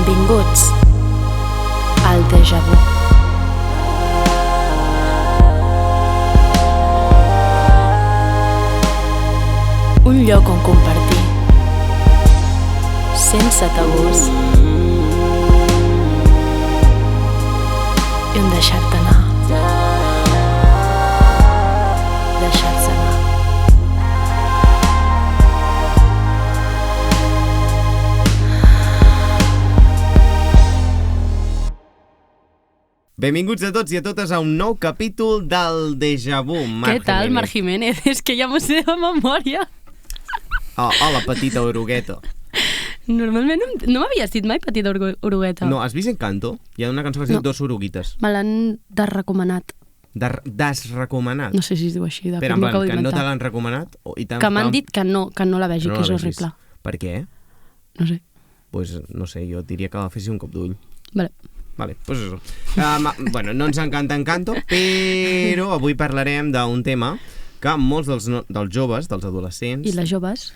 Benvinguts al Déjà Vu. Un lloc on compartir, sense tabús, i on deixar-te anar. Deixar-se anar. Benvinguts a tots i a totes a un nou capítol del Déjà Vu. Què tal, Marc Jiménez? És que ja m'ho sé de memòria. Hola, petita orugueta. Normalment no m'havies dit mai petita orugueta. No, has vist Encanto? Hi ha una cançó que es diu Dos oruguites. Me l'han desrecomanat. Desrecomanat? No sé si es diu així. Però en plan, que no te l'han recomanat? Que m'han dit que no la vegi, que és horrible. Per què? No sé. Pues no sé, jo diria que la fessi un cop d'ull. Vale, pues eso. Bueno, no ens encanta Encanto, però avui parlarem d'un tema que molts dels joves, dels adolescents... I les joves?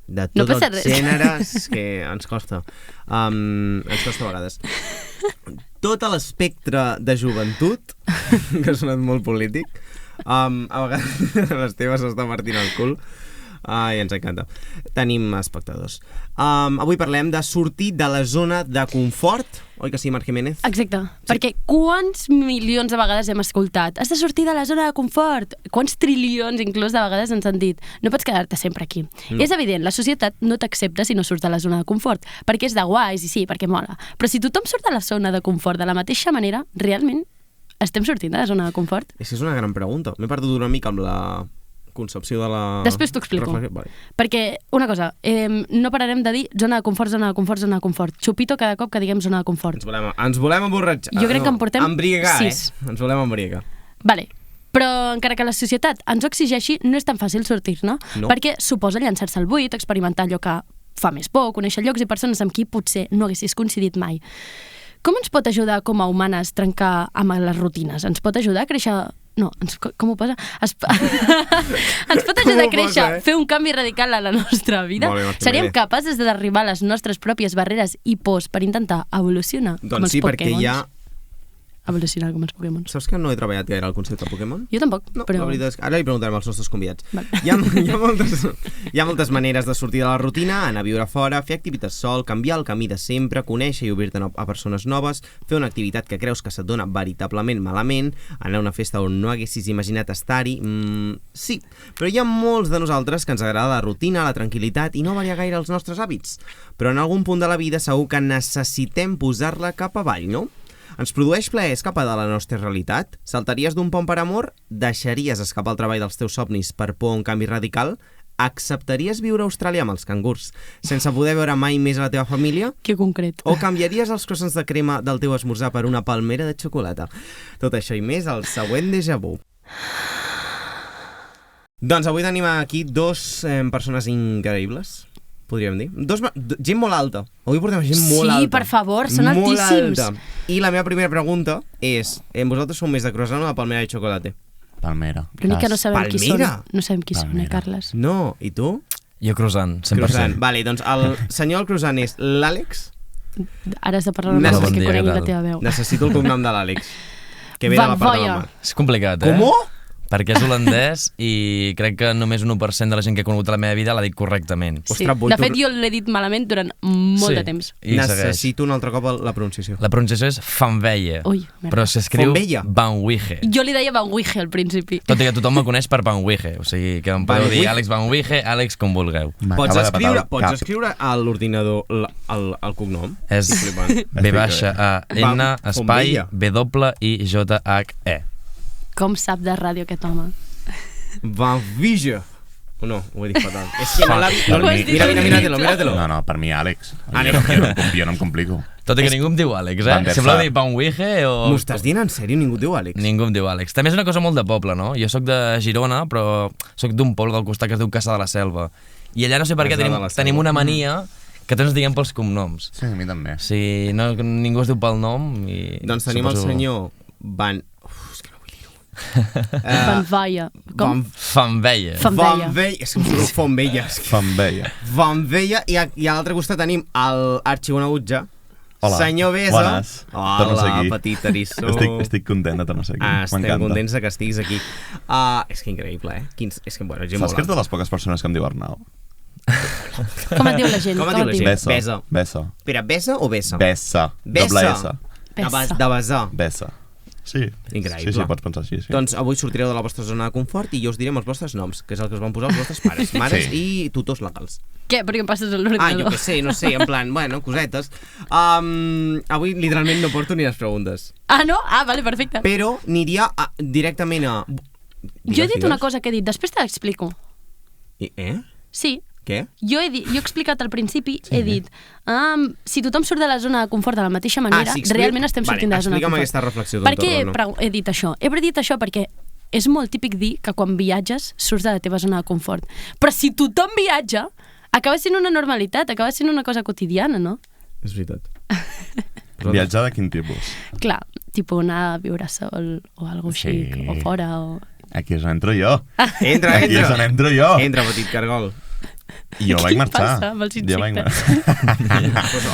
De tots els gèneres que ens costa. Ens costa a vegades. Tot l'espectre de joventut, que ha sonat molt polític, a vegades l'Esteve s'està partint el cul. Ai, ens encanta. Tenim espectadors. Avui parlem de sortir de la zona de confort. Oi que sí, Marc Jiménez? Exacte. Sí. Perquè quants milions de vegades hem escoltat has de sortir de la zona de confort? Quants trilions inclús de vegades ens han dit no pots quedar-te sempre aquí. No. És evident, la societat no t'accepta si no surts de la zona de confort, perquè és de guais i sí, perquè mola. Però si tothom surt de la zona de confort de la mateixa manera, realment estem sortint de la zona de confort? És una gran pregunta. M'he perdut una mica amb la concepció de la... Després t'ho explico. Vale. Perquè, una cosa, no pararem de dir zona de confort, zona de confort, zona de confort. Xupito cada cop que diguem zona de confort. Ens volem emborratxar. Jo crec que en portem embriagar, 6. Ens volem embriagar. Vale. Però encara que la societat ens ho exigeixi, no és tan fàcil sortir-ne, perquè suposa llançar-se al buit, experimentar allò que fa més por, conèixer llocs i persones amb qui potser no haguessis coincidit mai. Com ens pot ajudar com a humanes trencar amb les rutines? Ens pot ajudar a créixer... No, com ho posa? Ens pot ajudar a créixer, fer un canvi radical a la nostra vida? Seríem capaces d'arribar a les nostres pròpies barreres i pors per intentar evolucionar com els Pokémons? Doncs sí, perquè hi ha... Evolucionar com els Pokémons. Saps que no he treballat gaire el concepte Pokémon? Jo tampoc, no, però... La veritat és que ara li preguntarem als nostres convidats. Vale. Hi ha moltes maneres de sortir de la rutina, anar a viure fora, fer activitats sol, canviar el camí de sempre, conèixer i obrir-te a persones noves, fer una activitat que creus que se't dona veritablement malament, anar a una festa on no haguessis imaginat estar-hi... Sí, però hi ha molts de nosaltres que ens agrada la rutina, la tranquil·litat i no variar gaire els nostres hàbits. Però en algun punt de la vida segur que necessitem posar-la cap avall, no? Ens produeix plaer escapar de la nostra realitat? Saltaries d'un pont per amor? Deixaries escapar el treball dels teus somnis per por a un canvi radical? Acceptaries viure a Austràlia amb els cangurs sense poder veure mai més a la teva família? Que concret. O canviaries els croissants de crema del teu esmorzar per una palmera de xocolata? Tot això i més al següent Déjà Vu. Doncs avui tenim aquí dos persones increïbles, podríem dir. Gent molt alta. Avui portem gent molt alta. Sí, per favor, són altíssims. Alta. I la meva primera pregunta és, vosaltres sou més de croissant o de palmera de xocolata? Palmera. L'únic que no sabem qui són. No sabem qui són, Carles? No, i tu? Jo croissant, 100%. Croissant. Vale, doncs el senyor del croissant és l'Àlex. Ara has de parlar amb perquè conegui la teva veu. Necessito el cognom de l'Àlex. Que ve de la part de l'home. És complicat, Com? Perquè és holandès i crec que només un 1% de la gent que he conegut a la meva vida l'ha dit correctament. Sí. De fet, jo l'he dit malament durant molt de temps. Necessito un altre cop la pronunciació. La pronunciació és Van Weye, però s'escriu Van Wege. Jo li deia Van Wege al principi. Tot i que tothom me coneix per Van Wege, o sigui que em podeu dir Àlex Van Wege, Àlex com vulgueu. Pots escriure a l'ordinador el cognom? És V-A-N espai W-I-J-H-E. Com sap de ràdio aquest home? Van Wege. No, ho he dit fatal. És que no l'ha... Míratelo. No, per mi Àlex. Jo no em complico. Tot i que ningú em diu Àlex, Sembla dir Van Wege o... M'ho estàs dient en sèrio? Ningú et diu Àlex? Ningú em diu Àlex. També és una cosa molt de poble, no? Jo sóc de Girona, però sóc d'un poble del costat que es diu Caça de la Selva. I allà no sé per què tenim una mania que tots ens diguem pels cognoms. Sí, a mi també. Sí, ningú es diu pel nom i... Doncs tenim el senyor Van... Van Weye. Van Weye. És que em surt Fonvella. Van Weye. Van Weye. I a l'altre costat tenim l'arxigonauta, Hola. Senyor Besa. Bones. Torno a ser Hola, aquí. petit eriçó. Estic content de tornar a ser aquí. Estem contents de que estiguis aquí. És que increïble, És que, bueno, gent Saps que ets molt de les poques persones que em diu Arnau? Com et diu la gent? Com et diu la gent? Besa. Besa. Espera, Besa o Besa? Besa. Doble S. De Besar. Besa. Sí. Increïble. Sí, pots pensar així, sí. Doncs avui sortireu de la vostra zona de confort i jo us direm els vostres noms, que és el que us van posar els vostres pares, mares i tutors legals. Què? Perquè em passes l'ordinador? Jo què sé, no sé, en plan, bueno, cosetes. Avui literalment no porto ni les preguntes. No? Vale, perfecte. Però aniria directament a... Jo he dit una cosa que he dit, després te l'explico. Sí. Què? Jo he explicat al principi, he dit, si tothom surt de la zona de confort de la mateixa manera, realment estem sortint de la zona de confort. Explica'm aquesta reflexió Per què he dit això? He dit això perquè és molt típic dir que quan viatges surts de la teva zona de confort. Però si tothom viatja, acaba sent una normalitat, acaba sent una cosa quotidiana, no? És veritat. Viatjar de quin tipus? Clar, tipus anar a viure sol o alguna cosa així, o fora, o... Aquí és on entro jo. Entra. Aquí és on entro jo. Entra, petit cargol. I jo vaig marxar. Què passa amb els insectes?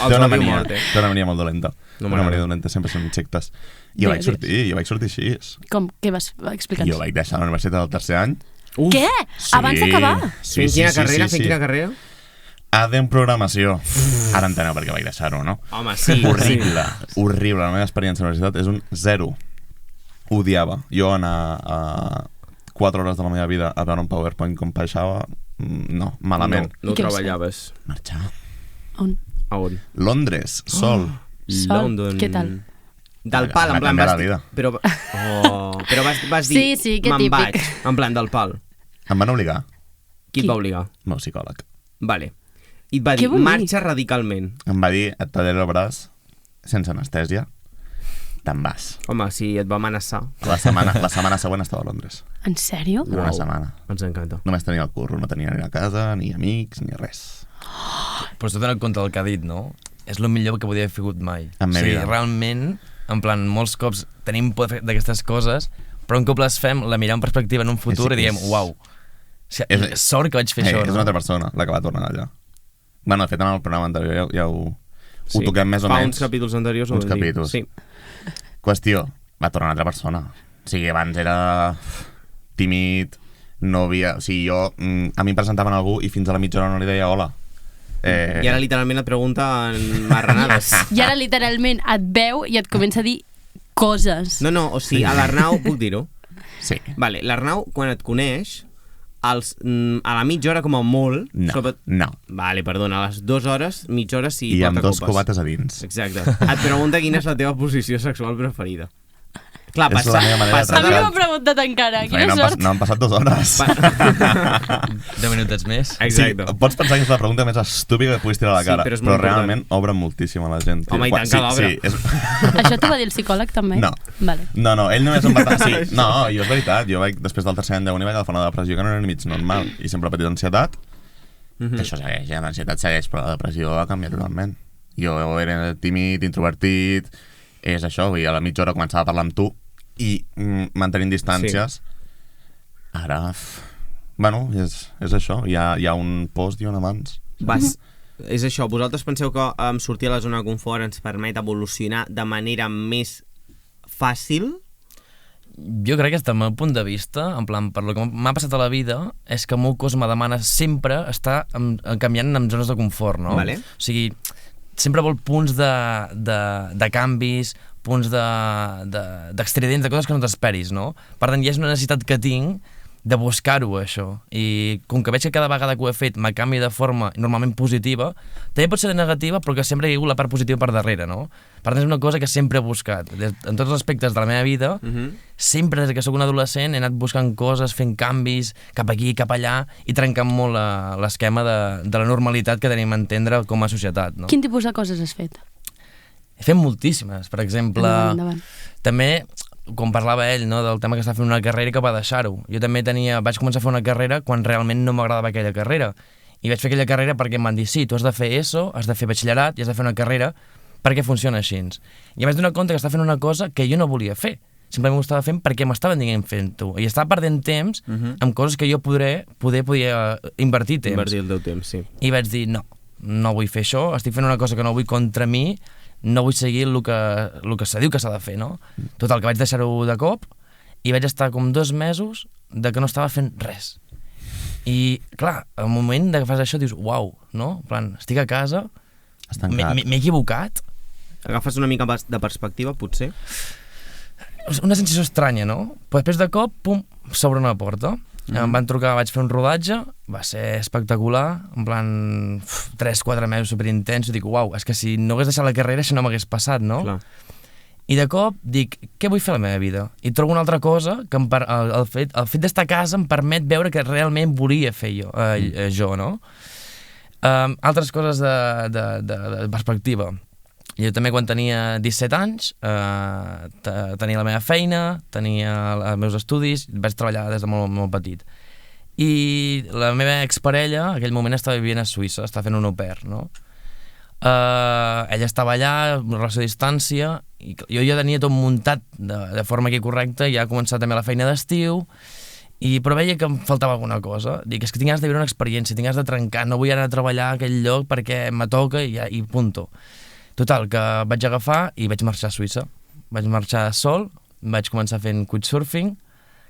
Té una mania molt dolenta. Una mania dolenta, sempre són insectes. Jo vaig sortir així. Com? Què vas explicar? Jo vaig deixar la universitat al tercer any. Què? Abans d'acabar? Fent quina carrera? AD en programació. Ara enteneu per què vaig deixar-ho, no? Home, sí. Horrible. La meva experiència a la universitat és un 0. Odiava. Jo anar a 4 hores de la meva vida a veure un PowerPoint com baixava, no, malament. No treballaves. Marxar. On? A on? Londres, sol. London. Què tal? Del pal, en plan... la vida. Però vas dir... Sí, que típic. Vaig, en plan del pal. Em van obligar. Qui et va obligar? El meu psicòleg. Vale. I et va dir, marxa radicalment. Em va dir, et tallaré el braç sense anestèsia, te'n vas. Home, si et va amenaçar. La setmana següent estava a Londres. En sèrio? Una setmana. Ens encanta. Només tenia el curro, no tenia ni la casa, ni amics, ni res. Però s'ha donat compte del que ha dit, no? És el millor que podia haver figut mai. En meva vida. Realment, en plan, molts cops tenim por d'aquestes coses, però un cop les fem, la mirem en perspectiva en un futur i diem, uau, sort que vaig fer això. És una altra persona la que va tornar allà. Bueno, de fet, en el programa anterior ja ho toquem més o menys. Fa uns capítols anteriors. Uns capítols. Sí. Qüestió, va tornar una altra persona. O sigui, abans era tímid, no havia... O sigui, a mi em presentaven algú i fins a la mitja hora no li deia hola. I ara literalment et pregunten marranades. I ara literalment et veu i et comença a dir coses. No, o sigui, a l'Arnau, puc dir-ho? Sí. Vale, l'Arnau, quan et coneix, a la mitja hora com a molt... No. Vale, perdona, a les 2 hores, mitja hora sí. I amb 2 cubates a dins. Exacte. Et pregunta quina és la teva posició sexual preferida. Clar, és la meva manera a mi m'ho ha preguntat encara, quina sort. No han passat 2 hores. 10 minutets més. Exacte. Sí, pots pensar que és la pregunta més estúpida que puguis tirar a la cara, però realment obre moltíssim a la gent. Home, i tant que l'obre. Això t'ho va dir el psicòleg també? No. Vale. No, ell només em va... Sí, no, jo és veritat, jo després del tercer any d'uni vaig agafar una depressió que no era ni mig normal i sempre he patit ansietat. Això segueix, l'ansietat segueix, però la depressió va canviar totalment. Jo era tímid, introvertit, és això, i a la mitja hora començava a parlar amb tu i mantenint distàncies. Ara, bueno, és això, hi ha un post i un abans. És això, vosaltres penseu que sortir a la zona de confort ens permet evolucionar de manera més fàcil? Jo crec que des del meu punt de vista, en plan, per lo que m'ha passat a la vida, és que el meu cos me demana sempre estar canviant en zones de confort, no? Vale. O sigui, sempre vol punts de canvis, punts d'extradents, de coses que no t'esperis, no? Per tant, ja és una necessitat que tinc de buscar-ho, això. I com que veig que cada vegada que ho he fet me canvia de forma normalment positiva, també pot ser negativa, però que sempre hi ha hagut la part positiva per darrere, no? Per tant, és una cosa que sempre he buscat. En tots els aspectes de la meva vida, sempre des que soc un adolescent he anat buscant coses, fent canvis, cap aquí, cap allà, i trencant molt l'esquema de la normalitat que tenim a entendre com a societat, no? Quin tipus de coses has fet? He fet moltíssimes. Per exemple, també, com parlava ell, no, del tema que està fent una carrera i que va deixar-ho. Jo també vaig començar a fer una carrera quan realment no m'agradava aquella carrera. I vaig fer aquella carrera perquè em van dir, sí, tu has de fer ESO, has de fer batxillerat i has de fer una carrera perquè funciona així. I em vaig donar compte que estava fent una cosa que jo no volia fer. Simplement ho estava fent perquè m'estaven dient fent-ho. I estava perdent temps amb coses que jo podia invertir temps. Invertir el teu temps, sí. I vaig dir, no vull fer això, estic fent una cosa que no vull contra mi, no vull seguir el que se diu que s'ha de fer, no? Total, que vaig deixar-ho de cop i vaig estar com 2 mesos de que no estava fent res. I, clar, al moment de que fas això dius, uau, no? En plan, estic a casa, m'he equivocat. Agafes una mica de perspectiva, potser? Una sensació estranya, no? Però després de cop, pum, s'obre una porta. Em van trucar, vaig fer un rodatge, va ser espectacular, en plan 3-4 mesos superintensos, dic, uau, és que si no hagués deixat la carrera això no m'hagués passat, no? Clar. I de cop dic, què vull fer a la meva vida? I trobo una altra cosa, que el fet d'estar a casa em permet veure que realment volia fer jo, no? Altres coses de perspectiva. Jo també quan tenia 17 anys tenia la meva feina, tenia els meus estudis, vaig treballar des de molt, molt petit. I la meva exparella, en aquell moment estava vivint a Suïssa, estava fent un au pair, no? Ella estava allà, una relació a distància, i jo ja tenia tot muntat de forma aquí correcta, ja ha començat també la feina d'estiu, però veia que em faltava alguna cosa. Dic, és que tinc ganes de viure una experiència, tinc ganes de trencar, no vull anar a treballar a aquell lloc perquè me toca i punto. Total, que vaig agafar i vaig marxar a Suïssa. Vaig marxar sol, vaig començar fent couchsurfing,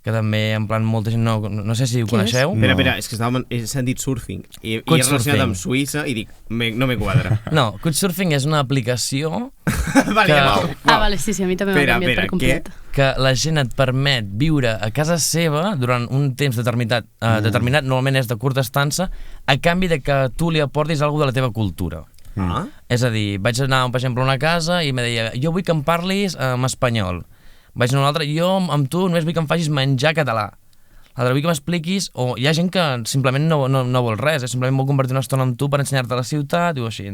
que també, en plan, molta gent no sé si ho coneixeu. Espera, és que he sentit surfing i he relacionat amb Suïssa i dic, no me quadra. No, couchsurfing és una aplicació vale, sí, a mi també m'ha canviat per complet. Que la gent et permet viure a casa seva durant un temps determinat, normalment és de curta estança, a canvi de que tu li aportis alguna de la teva cultura. És a dir, vaig anar, per exemple, a una casa i em deia, jo vull que em parlis en espanyol. Vaig anar a una altra, jo amb tu només vull que em facis menjar català. L'altre vull que m'expliquis, o hi ha gent que simplement no vol res, simplement vol compartir una estona amb tu per ensenyar-te la ciutat o així.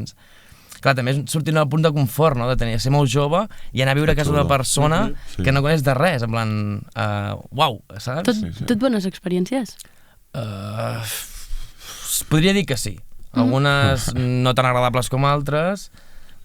Clar, també és sortir del punt de confort, no?, de ser molt jove i anar a viure a casa d'una persona que no coneix de res, en plan, uau, saps? Tot bones experiències? Podria dir que sí. Algunes no tan agradables com altres,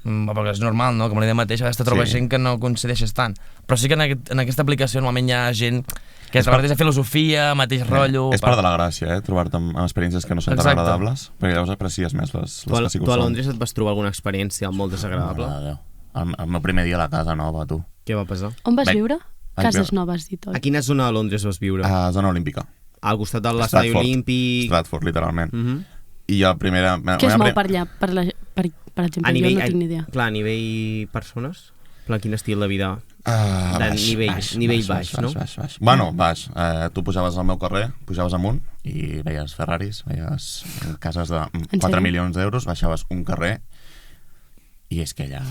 perquè és normal, no? Com la idea mateixa, te trobes gent que no coincideixes tant. Però sí que en aquesta aplicació normalment hi ha gent que és la mateixa filosofia, mateix rotllo... És part de la gràcia, trobar-te amb experiències que no són tan agradables, perquè llavors aprecies més les que sí que ho són. Tu a Londres et vas trobar alguna experiència molt desagradable? El meu primer dia a la casa nova, tu. Què va passar? On vas viure? Cases noves, dit, oi? A quina zona de Londres vas viure? A zona olímpica. Al costat de l'estadi olímpic... Stratford, literalment. I la primera... Què es mou per allà? Per exemple, jo no tinc ni idea. Clar, a nivell persones? Quin estil de vida? Nivell baix, no? Baix. Bueno, baix. Tu pujaves al meu carrer, pujaves amunt i veies Ferraris, veies cases de 4 milions d'euros, baixaves un carrer i és que allà...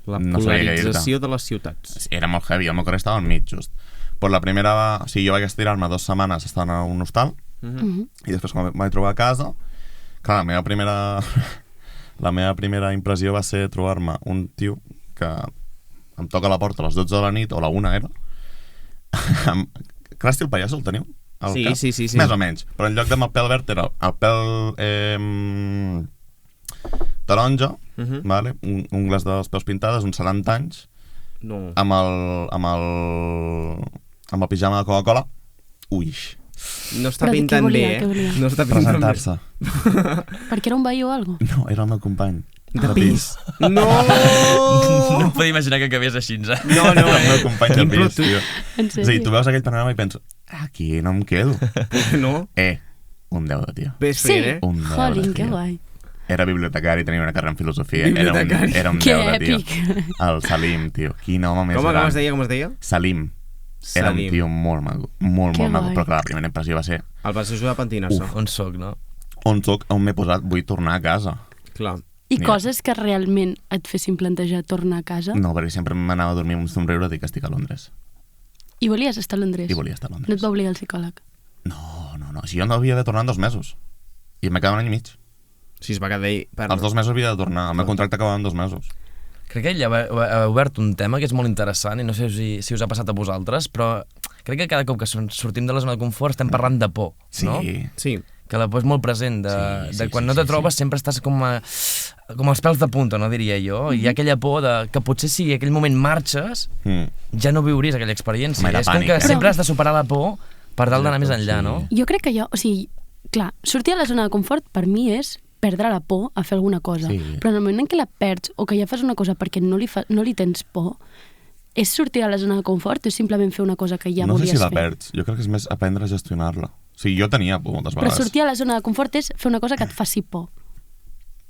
La polarització de les ciutats. Era molt heavy, el meu carrer estava al mig, just. Però la primera... O sigui, jo vaig estirar-me 2 setmanes estant a un hostal i després quan vaig trobar a casa, clar, la meva primera impressió va ser trobar-me un tio que em toca a la porta a les 12 de la nit, o la 1 era. Crasti el pallasso el teniu? Sí. Més o menys, però en lloc de el pèl verd era el pèl taronja, vale? Ungles dels peus pintades, uns 70 anys, amb el pijama de Coca-Cola. Ui, no està pintant bé, no està pintant presentar-se. Perquè era un veí o alguna cosa? No, era el meu company de pis. No! No em podia imaginar que acabés així, No. El meu company de pis, tio. En sèrio? És a dir, tu veus aquell panorama i penso, aquí no em quedo. No? Un 10 de tio. Ves fent, eh? Un 10 de Jolín, tio. que guai. Era bibliotecari, tenia una carrera en filosofia. Bibliotecari. Era un 10 de tio. El Salim, tio. Quin home més gran. Com es deia? Salim. Era un tio molt maco, molt maco, però clar, la primera impressió va ser... El vas ajudar a pentinar-se. On soc, no? On soc, on m'he posat, vull tornar a casa. Clar. I coses que realment et fessin plantejar tornar a casa? No, perquè sempre m'anava a dormir amb un somriure de que estic a Londres. I volies estar a Londres? I volia estar a Londres. No et va obligar el psicòleg? No. Si jo no havia de tornar en 2 mesos. I m'he quedat un any i mig. Si es va quedar ahí... Els 2 mesos havia de tornar. El meu contracte acabava en 2 mesos. Crec que ell ha obert un tema que és molt interessant i no sé si us ha passat a vosaltres, però crec que cada cop que sortim de la zona de confort estem parlant de por, no? Sí. Que la por és molt present, de quan no te trobes sempre estàs com els pèls de punta, no diria jo, i hi ha aquella por que potser si en aquell moment marxes ja no viuries aquella experiència. És com que sempre has de superar la por per tal d'anar més enllà, no? Jo crec que clar, sortir a la zona de confort per mi és perdre la por a fer alguna cosa. Sí. Però en el moment en què la perds o que ja fas una cosa perquè no li tens por, és sortir de la zona de confort o és simplement fer una cosa que ja No sé volies si la fer? perds, jo crec que és més aprendre a gestionar-la. O sigui, jo tenia por moltes Però vegades. sortir a la zona de confort és fer una cosa que et faci por.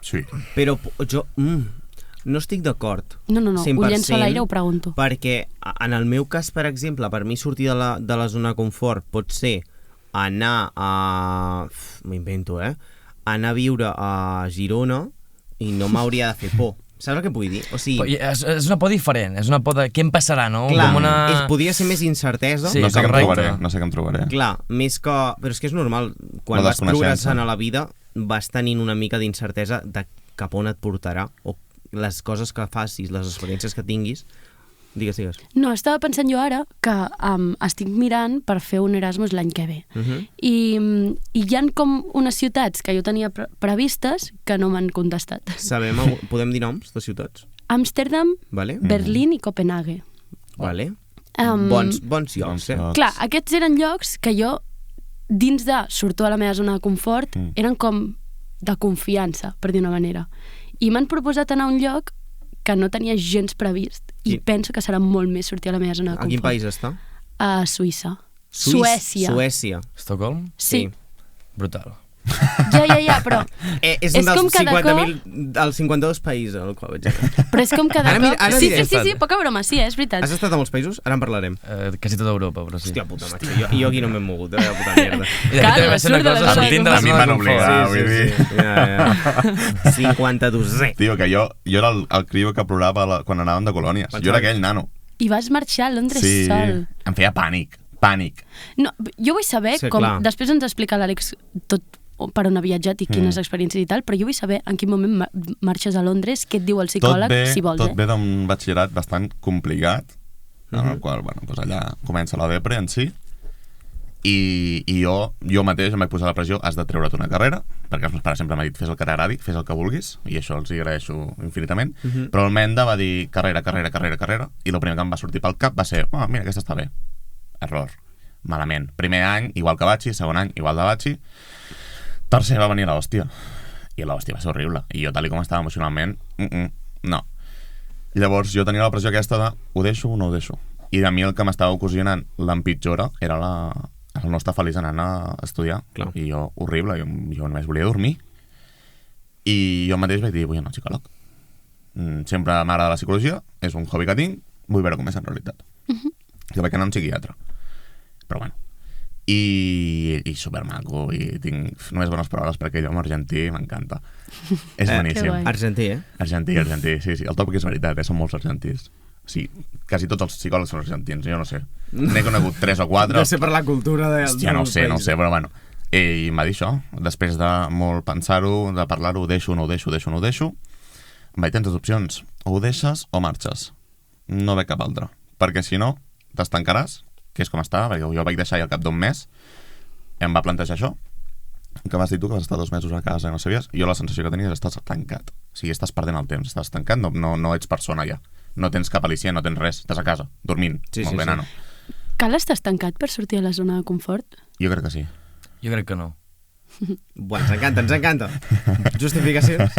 Sí. Però jo no estic d'acord. No, ho 100%, llenço a l'aire, ho pregunto. Perquè en el meu cas, per exemple, per mi sortir de la zona de confort pot ser anar a... m'invento, anar a viure a Girona i no m'hauria de fer por. Saps el que vull dir? O sigui, És una por diferent, és una por de què em passarà, no? clar, Com una... podria ser més incertesa. Sí, no sé què em correcte. trobaré, no sé què em trobaré. Clar, més que... Però és que és normal. Quan La vas desconeixença. progressant a la vida vas tenint una mica d'incertesa de cap on et portarà o les coses que facis, les experiències que tinguis. Digues. No, estava pensant jo ara que estic mirant per fer un Erasmus l'any que ve. I hi han com unes ciutats que jo tenia previstes que no m'han contestat. Podem dir noms de ciutats? Amsterdam, Vale? Berlín i Copenhague. Vale. Bons llocs, Clar, aquests eren llocs que jo, dins de surto de la meva zona de confort, eren com de confiança, per dir una manera. I m'han proposat anar a un lloc que no tenia gens previst i penso que serà molt més sortir a la meva zona de confort. A quin país està? A Suïssa. Suècia. Estocolm? Sí. Brutal. Ja, però... És un dels 50.000, dels 52 països al qual vaig anar. Però és com cada Ara cop... mira, Sí, poca broma, sí, és veritat. Has estat a molts països? Ara en parlarem. Quasi tota Europa, però sí. Hòstia puta, macho, jo aquí no m'he mogut, la puta mierda. Clar, surt de la zona de sortint de la A mi em zona van de confort. obligar, vull dir. Ja. 52è. Tio, que jo era el criu que plorava quan anàvem de colònies. Jo era aquell nano. I vas marxar a Londres Sí, sol. em feia pànic. No, jo vull saber Sí, com... clar. Després ens explica l'Àlex tot per on ha viatjat i quines experiències i tal, però jo vull saber en quin moment marxes a Londres, què et diu el psicòleg, si vols, Tot ve d'un batxillerat bastant complicat, en el qual, bueno, doncs allà comença la depre en si, i jo mateix em vaig posar la pressió, has de treure't una carrera, perquè els meus pares sempre m'han dit, fes el que t'agradi, fes el que vulguis, i això els hi agraeixo infinitament, però el Menda va dir carrera, i el primer que em va sortir pel cap va ser, mira, aquesta està bé. Error. Malament. Primer any, igual que Batxi, segon any, igual de Batxi, tercer va venir l'hòstia. I l'hòstia va ser horrible. I jo, tal com estava emocionalment, no. Llavors, jo tenia la pressió aquesta de ho deixo o no ho deixo. I a mi el que m'estava ocasionant l'empitjora era el no estar feliç anant a estudiar. Clar. I jo, horrible, jo només volia dormir. I jo mateix vaig dir, vull anar al psicòleg. Sempre m'agrada la psicologia, és un hobby que tinc, vull veure com és en realitat. Jo vaig anar a un psiquiatre. Però bueno, i supermaco, i tinc només bones paraules perquè ell argentí m'encanta. És boníssim. guai. Argentí, Argentí, sí. El tòpic és veritat, són molts argentins. Sí, quasi tots els psicòlegs són argentins, jo no sé. N'he conegut 3 o 4. No sé per la cultura de... Hòstia, no ho sé, però bueno. I em va dir això, després de molt pensar-ho, de parlar-ho, ho deixo, no ho deixo. Em vaig tenir 2 opcions, o ho deixes o marxes. No veig cap altra, perquè si no, t'estancaràs, que és com estava, perquè jo vaig deixar i al cap d'un mes em va plantejar això, que vas dir tu que vas estar 2 mesos a casa i no sabies, jo la sensació que tenia és que estàs tancat, o sigui, estàs perdent el temps, estàs tancat, no ets persona ja, no tens cap al·licient, no tens res, estàs a casa, dormint, molt bé, nano. Cal estar estancat per sortir a la zona de confort? Jo crec que sí. Jo crec que no. Bueno, ens encanta. Justificacions?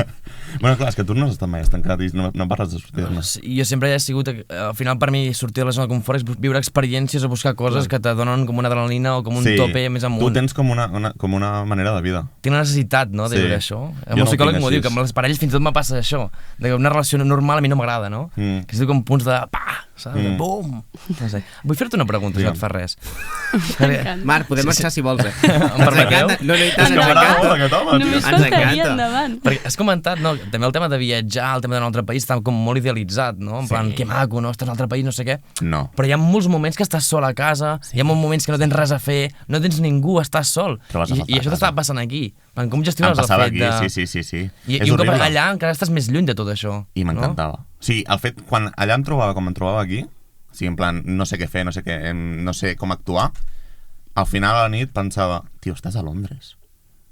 Bueno, clar, és que tu no has estat mai estancat i no parles de sortir-ne. Jo sempre he sigut... Al final, per mi, sortir de la zona de confort és viure experiències o buscar coses que te donen com una adrenalina o com un tope més amunt. Tu tens com una manera de vida. Tinc la necessitat, no?, de viure això. El meu psicòleg m'ho diu, que amb les parelles fins i tot me passa això. Que una relació normal a mi no m'agrada, no? Que es diu com punts de... saps? Bum! No sé. Vull fer-te una pregunta, si no et fa res. Marc, podem marxar si vols, Em permeteu? No, i tant, És que m'agrada molt aquest home, tio. Només Ens faltaria encanta. endavant. Perquè has comentat, no? També el tema de viatjar, el tema d'anar a un altre país, està com molt idealitzat, no? En plan, que maco, no? Estàs a un altre país, no sé què. No. Però hi ha molts moments que estàs sol a casa, hi ha molts moments que no tens res a fer, no tens ningú, estàs sol. Però vas a faltar I això a t'està casa. passant aquí. En com Em gestiones el passava fet aquí, de... sí. I És un cop horrible. allà encara estàs més lluny de tot això. I m'encantava. Sí, el fet, quan allà em trobava com em trobava aquí, o sigui, en plan, no sé què fer, no sé com actuar, al final a la nit pensava, tio, estàs a Londres,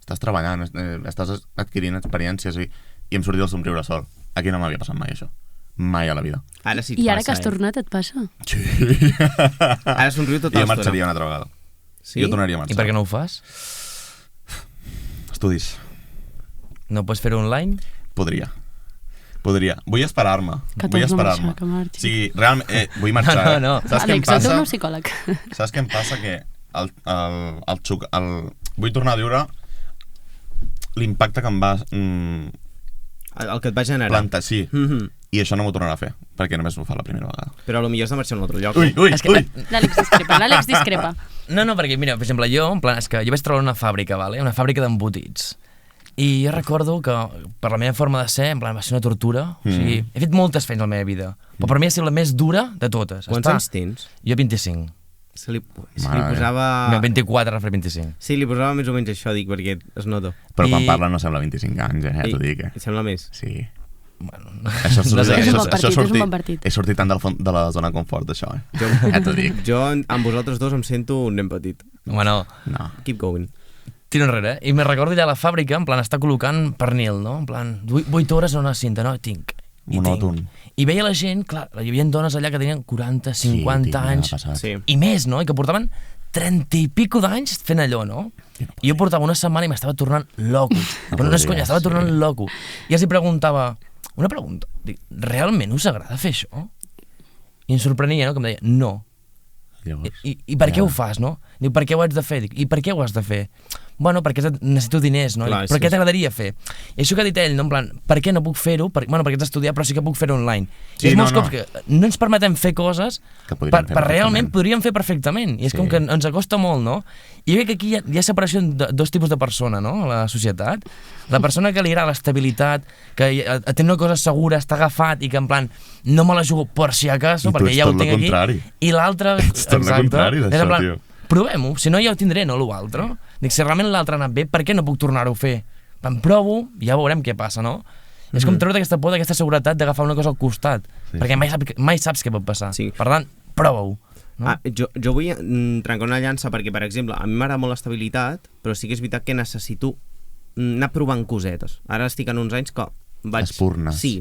estàs treballant, estàs adquirint experiències i em sortia el somriure sol. Aquí no m'havia passat mai això. Mai a la vida. Ara sí et I ara passa, que has tornat et passa? Sí. Ara somriu tota I jo l'estona. marxaria una altra vegada. Sí? Jo tornaria a marxar. I per què no ho fas? Estudis. No pots fer-ho online? Podria. Vull esperar-me. Que Vull tots no esperar-me. marxar, que marxi. Sí, realment... vull marxar. No. Saps què em Àlex, el teu passa? nou psicòleg. Saps què em passa? Que vull tornar a viure l'impacte que em va El que et va generar. plantar, sí. I això no m'ho tornarà a fer, perquè només m'ho fa la primera vegada. Però potser has de marxar a un altre lloc. Ui! L'Àlex discrepa. No, perquè mira, per exemple, jo vaig treballar en una fàbrica, vale? Una fàbrica d'embotits. I jo recordo que per la meva forma de ser, en plan, va ser una tortura. O sigui, he fet moltes feines a la meva vida, però per mi ha sigut la més dura de totes. Quants anys tens? Jo 25. Se li posava... No, 24, ara faré 25. Sí, li posava més o menys això, dic, perquè es nota. Però quan parla no sembla 25 anys, ja t'ho dic, Et sembla més? Sí. Bueno, Això És un bon partit. He sortit tant de la zona de confort, això, Ja t'ho dic. Jo, amb vosaltres dos, em sento un nen petit. bueno, No. Keep going. tiro enrere, I me recordo allà a la fàbrica, en plan, està col·locant pernil, no? En plan, 8 hores en una cinta, no? Tinc. Monòton. I veia la gent, clar, hi havia dones allà que tenien 40, 50 anys, Sí. i més, no? I que portaven 30 i pico d'anys fent allò, no? I jo portava una setmana i m'estava tornant loco. Però no és conya, estava tornant loco. I els hi preguntava, una pregunta, dic, realment us agrada fer això? I em sorprenia, no? Que em deia, no. Llavors, I per què ho fas, no? Diu, per què ho haig de fer? Dic, i per què ho has de fer? Bueno, perquè necessito diners, no? Clar, Però sí, què t'agradaria fer? I això que ha dit ell, no? En plan, per què no puc fer-ho? Bueno, perquè ets estudiar, però sí que puc fer-ho online. Sí, I és molts no. cops que no ens permetem fer coses Que podríem fer per realment perfectament. podríem fer perfectament. I és com que ens acosta molt, no? I jo crec que aquí hi ha separació de dos tipus de persona, no? A la societat. La persona que li agrada l'estabilitat, que té una cosa segura, està agafat i que en plan, no me la jugo per si acaso, I tu perquè ets ja ho tot lo tinc aquí. contrari. I l'altre, Ets tot lo contrari d'això, és en plan, tio. provem-ho, si no ja ho tindré, no l'altre. Dic, si realment l'altre ha anat bé, per què no puc tornar-ho a fer? Em provo, ja veurem què passa, no? És com treure aquesta por, aquesta seguretat d'agafar una cosa al costat, perquè mai saps què pot passar. Sí. Per tant, prova-ho. No? Jo vull trencar una llança perquè, per exemple, a mi m'agrada molt l'estabilitat, però sí que és veritat que necessito anar provant cosetes. Ara estic en uns anys que vaig... Espurnes. Sí,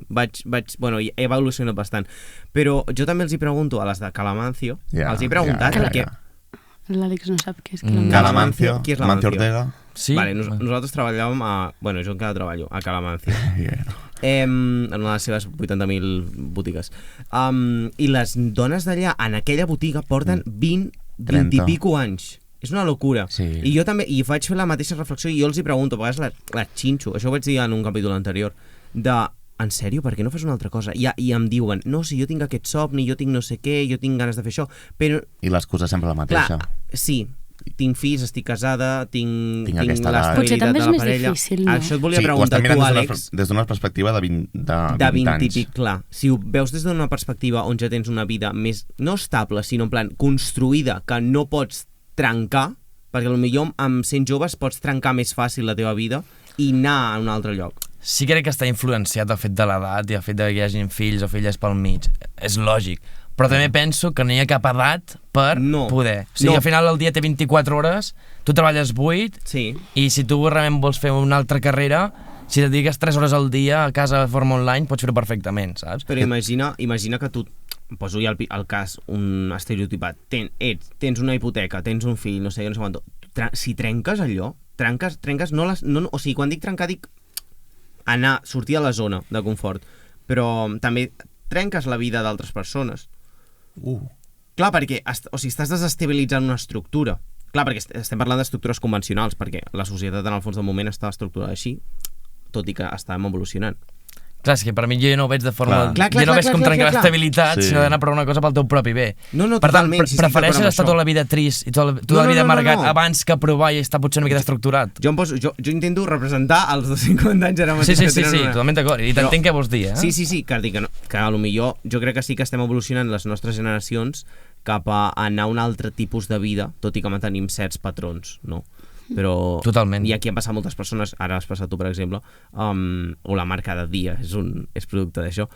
bueno, he evolucionat bastant. Però jo també els hi pregunto a les de Calamancio, els he preguntat perquè... L'Àlex no sap què és Calamancio, Qui és Mancio Lamancio? Ortega. Sí? Vale, nosaltres treballàvem a... Bueno, jo encara treballo a Calamancio. Yeah. En una de les seves 80.000 botigues. I les dones d'allà, en aquella botiga, porten 20 i pico anys. És una locura. Sí. I jo també, i vaig fer la mateixa reflexió i jo els hi pregunto, a vegades la xinxo, això ho vaig dir en un capítol anterior, en sèrio, per què no fas una altra cosa? I em diuen, no, si jo tinc aquest somni, jo tinc no sé què, jo tinc ganes de fer això, però... I l'excusa sempre la mateixa. Clar, sí, tinc fills, estic casada, tinc aquesta edat. Potser l'estabilitat també de és la més parella. difícil, no? Això et volia Sí, ho preguntar estem tu, mirant Àlex. des d'una perspectiva de 20 De 20 anys. i pic, clar. Si ho veus des d'una perspectiva on ja tens una vida més, no estable, sinó en plan construïda, que no pots trencar, perquè potser amb sent joves pots trencar més fàcil la teva vida i anar a un altre lloc. Sí que crec que està influenciat el fet de l'edat i el fet que hi hagin fills o filles pel mig. És lògic. Però també penso que no hi ha cap edat per poder. O sigui, al final del dia té 24 hores, tu treballes 8, sí. I si tu realment vols fer una altra carrera, si et dediques 3 hores al dia a casa de forma online, pots fer-ho perfectament, saps? Però imagina que tu, poso ja el cas, un estereotipat, tens una hipoteca, tens un fill, no sé què, no sé quant, si trenques allò, trenques no, o sigui, quan dic trencar dic sortir a la zona de confort, però també trenques la vida d'altres persones. Clar, perquè estàs desestabilitzant una estructura. Clar, perquè estem parlant d'estructures convencionals, perquè la societat en el fons del moment està estructurada així, tot i que estem evolucionant. Clar, és que per mi jo no ho veig de forma... Clar, jo no veig com trencar l'estabilitat, sinó d'anar a provar una cosa pel teu propi bé. No, per tant, totalment. prefereixes estar tota la vida trist i tota la vida amargat abans que provar i estar potser una mica estructurat. Jo intento representar els de 50 anys ara mateix. Sí, totalment d'acord. I t'entenc què vols dir, eh? Sí, que a lo millor jo crec que sí que estem evolucionant les nostres generacions cap a anar a un altre tipus de vida, tot i que mantenim certs patrons, no? Però totalment. I aquí han passat moltes persones, ara has passat tu per exemple, o la marca de dia és producte d'això,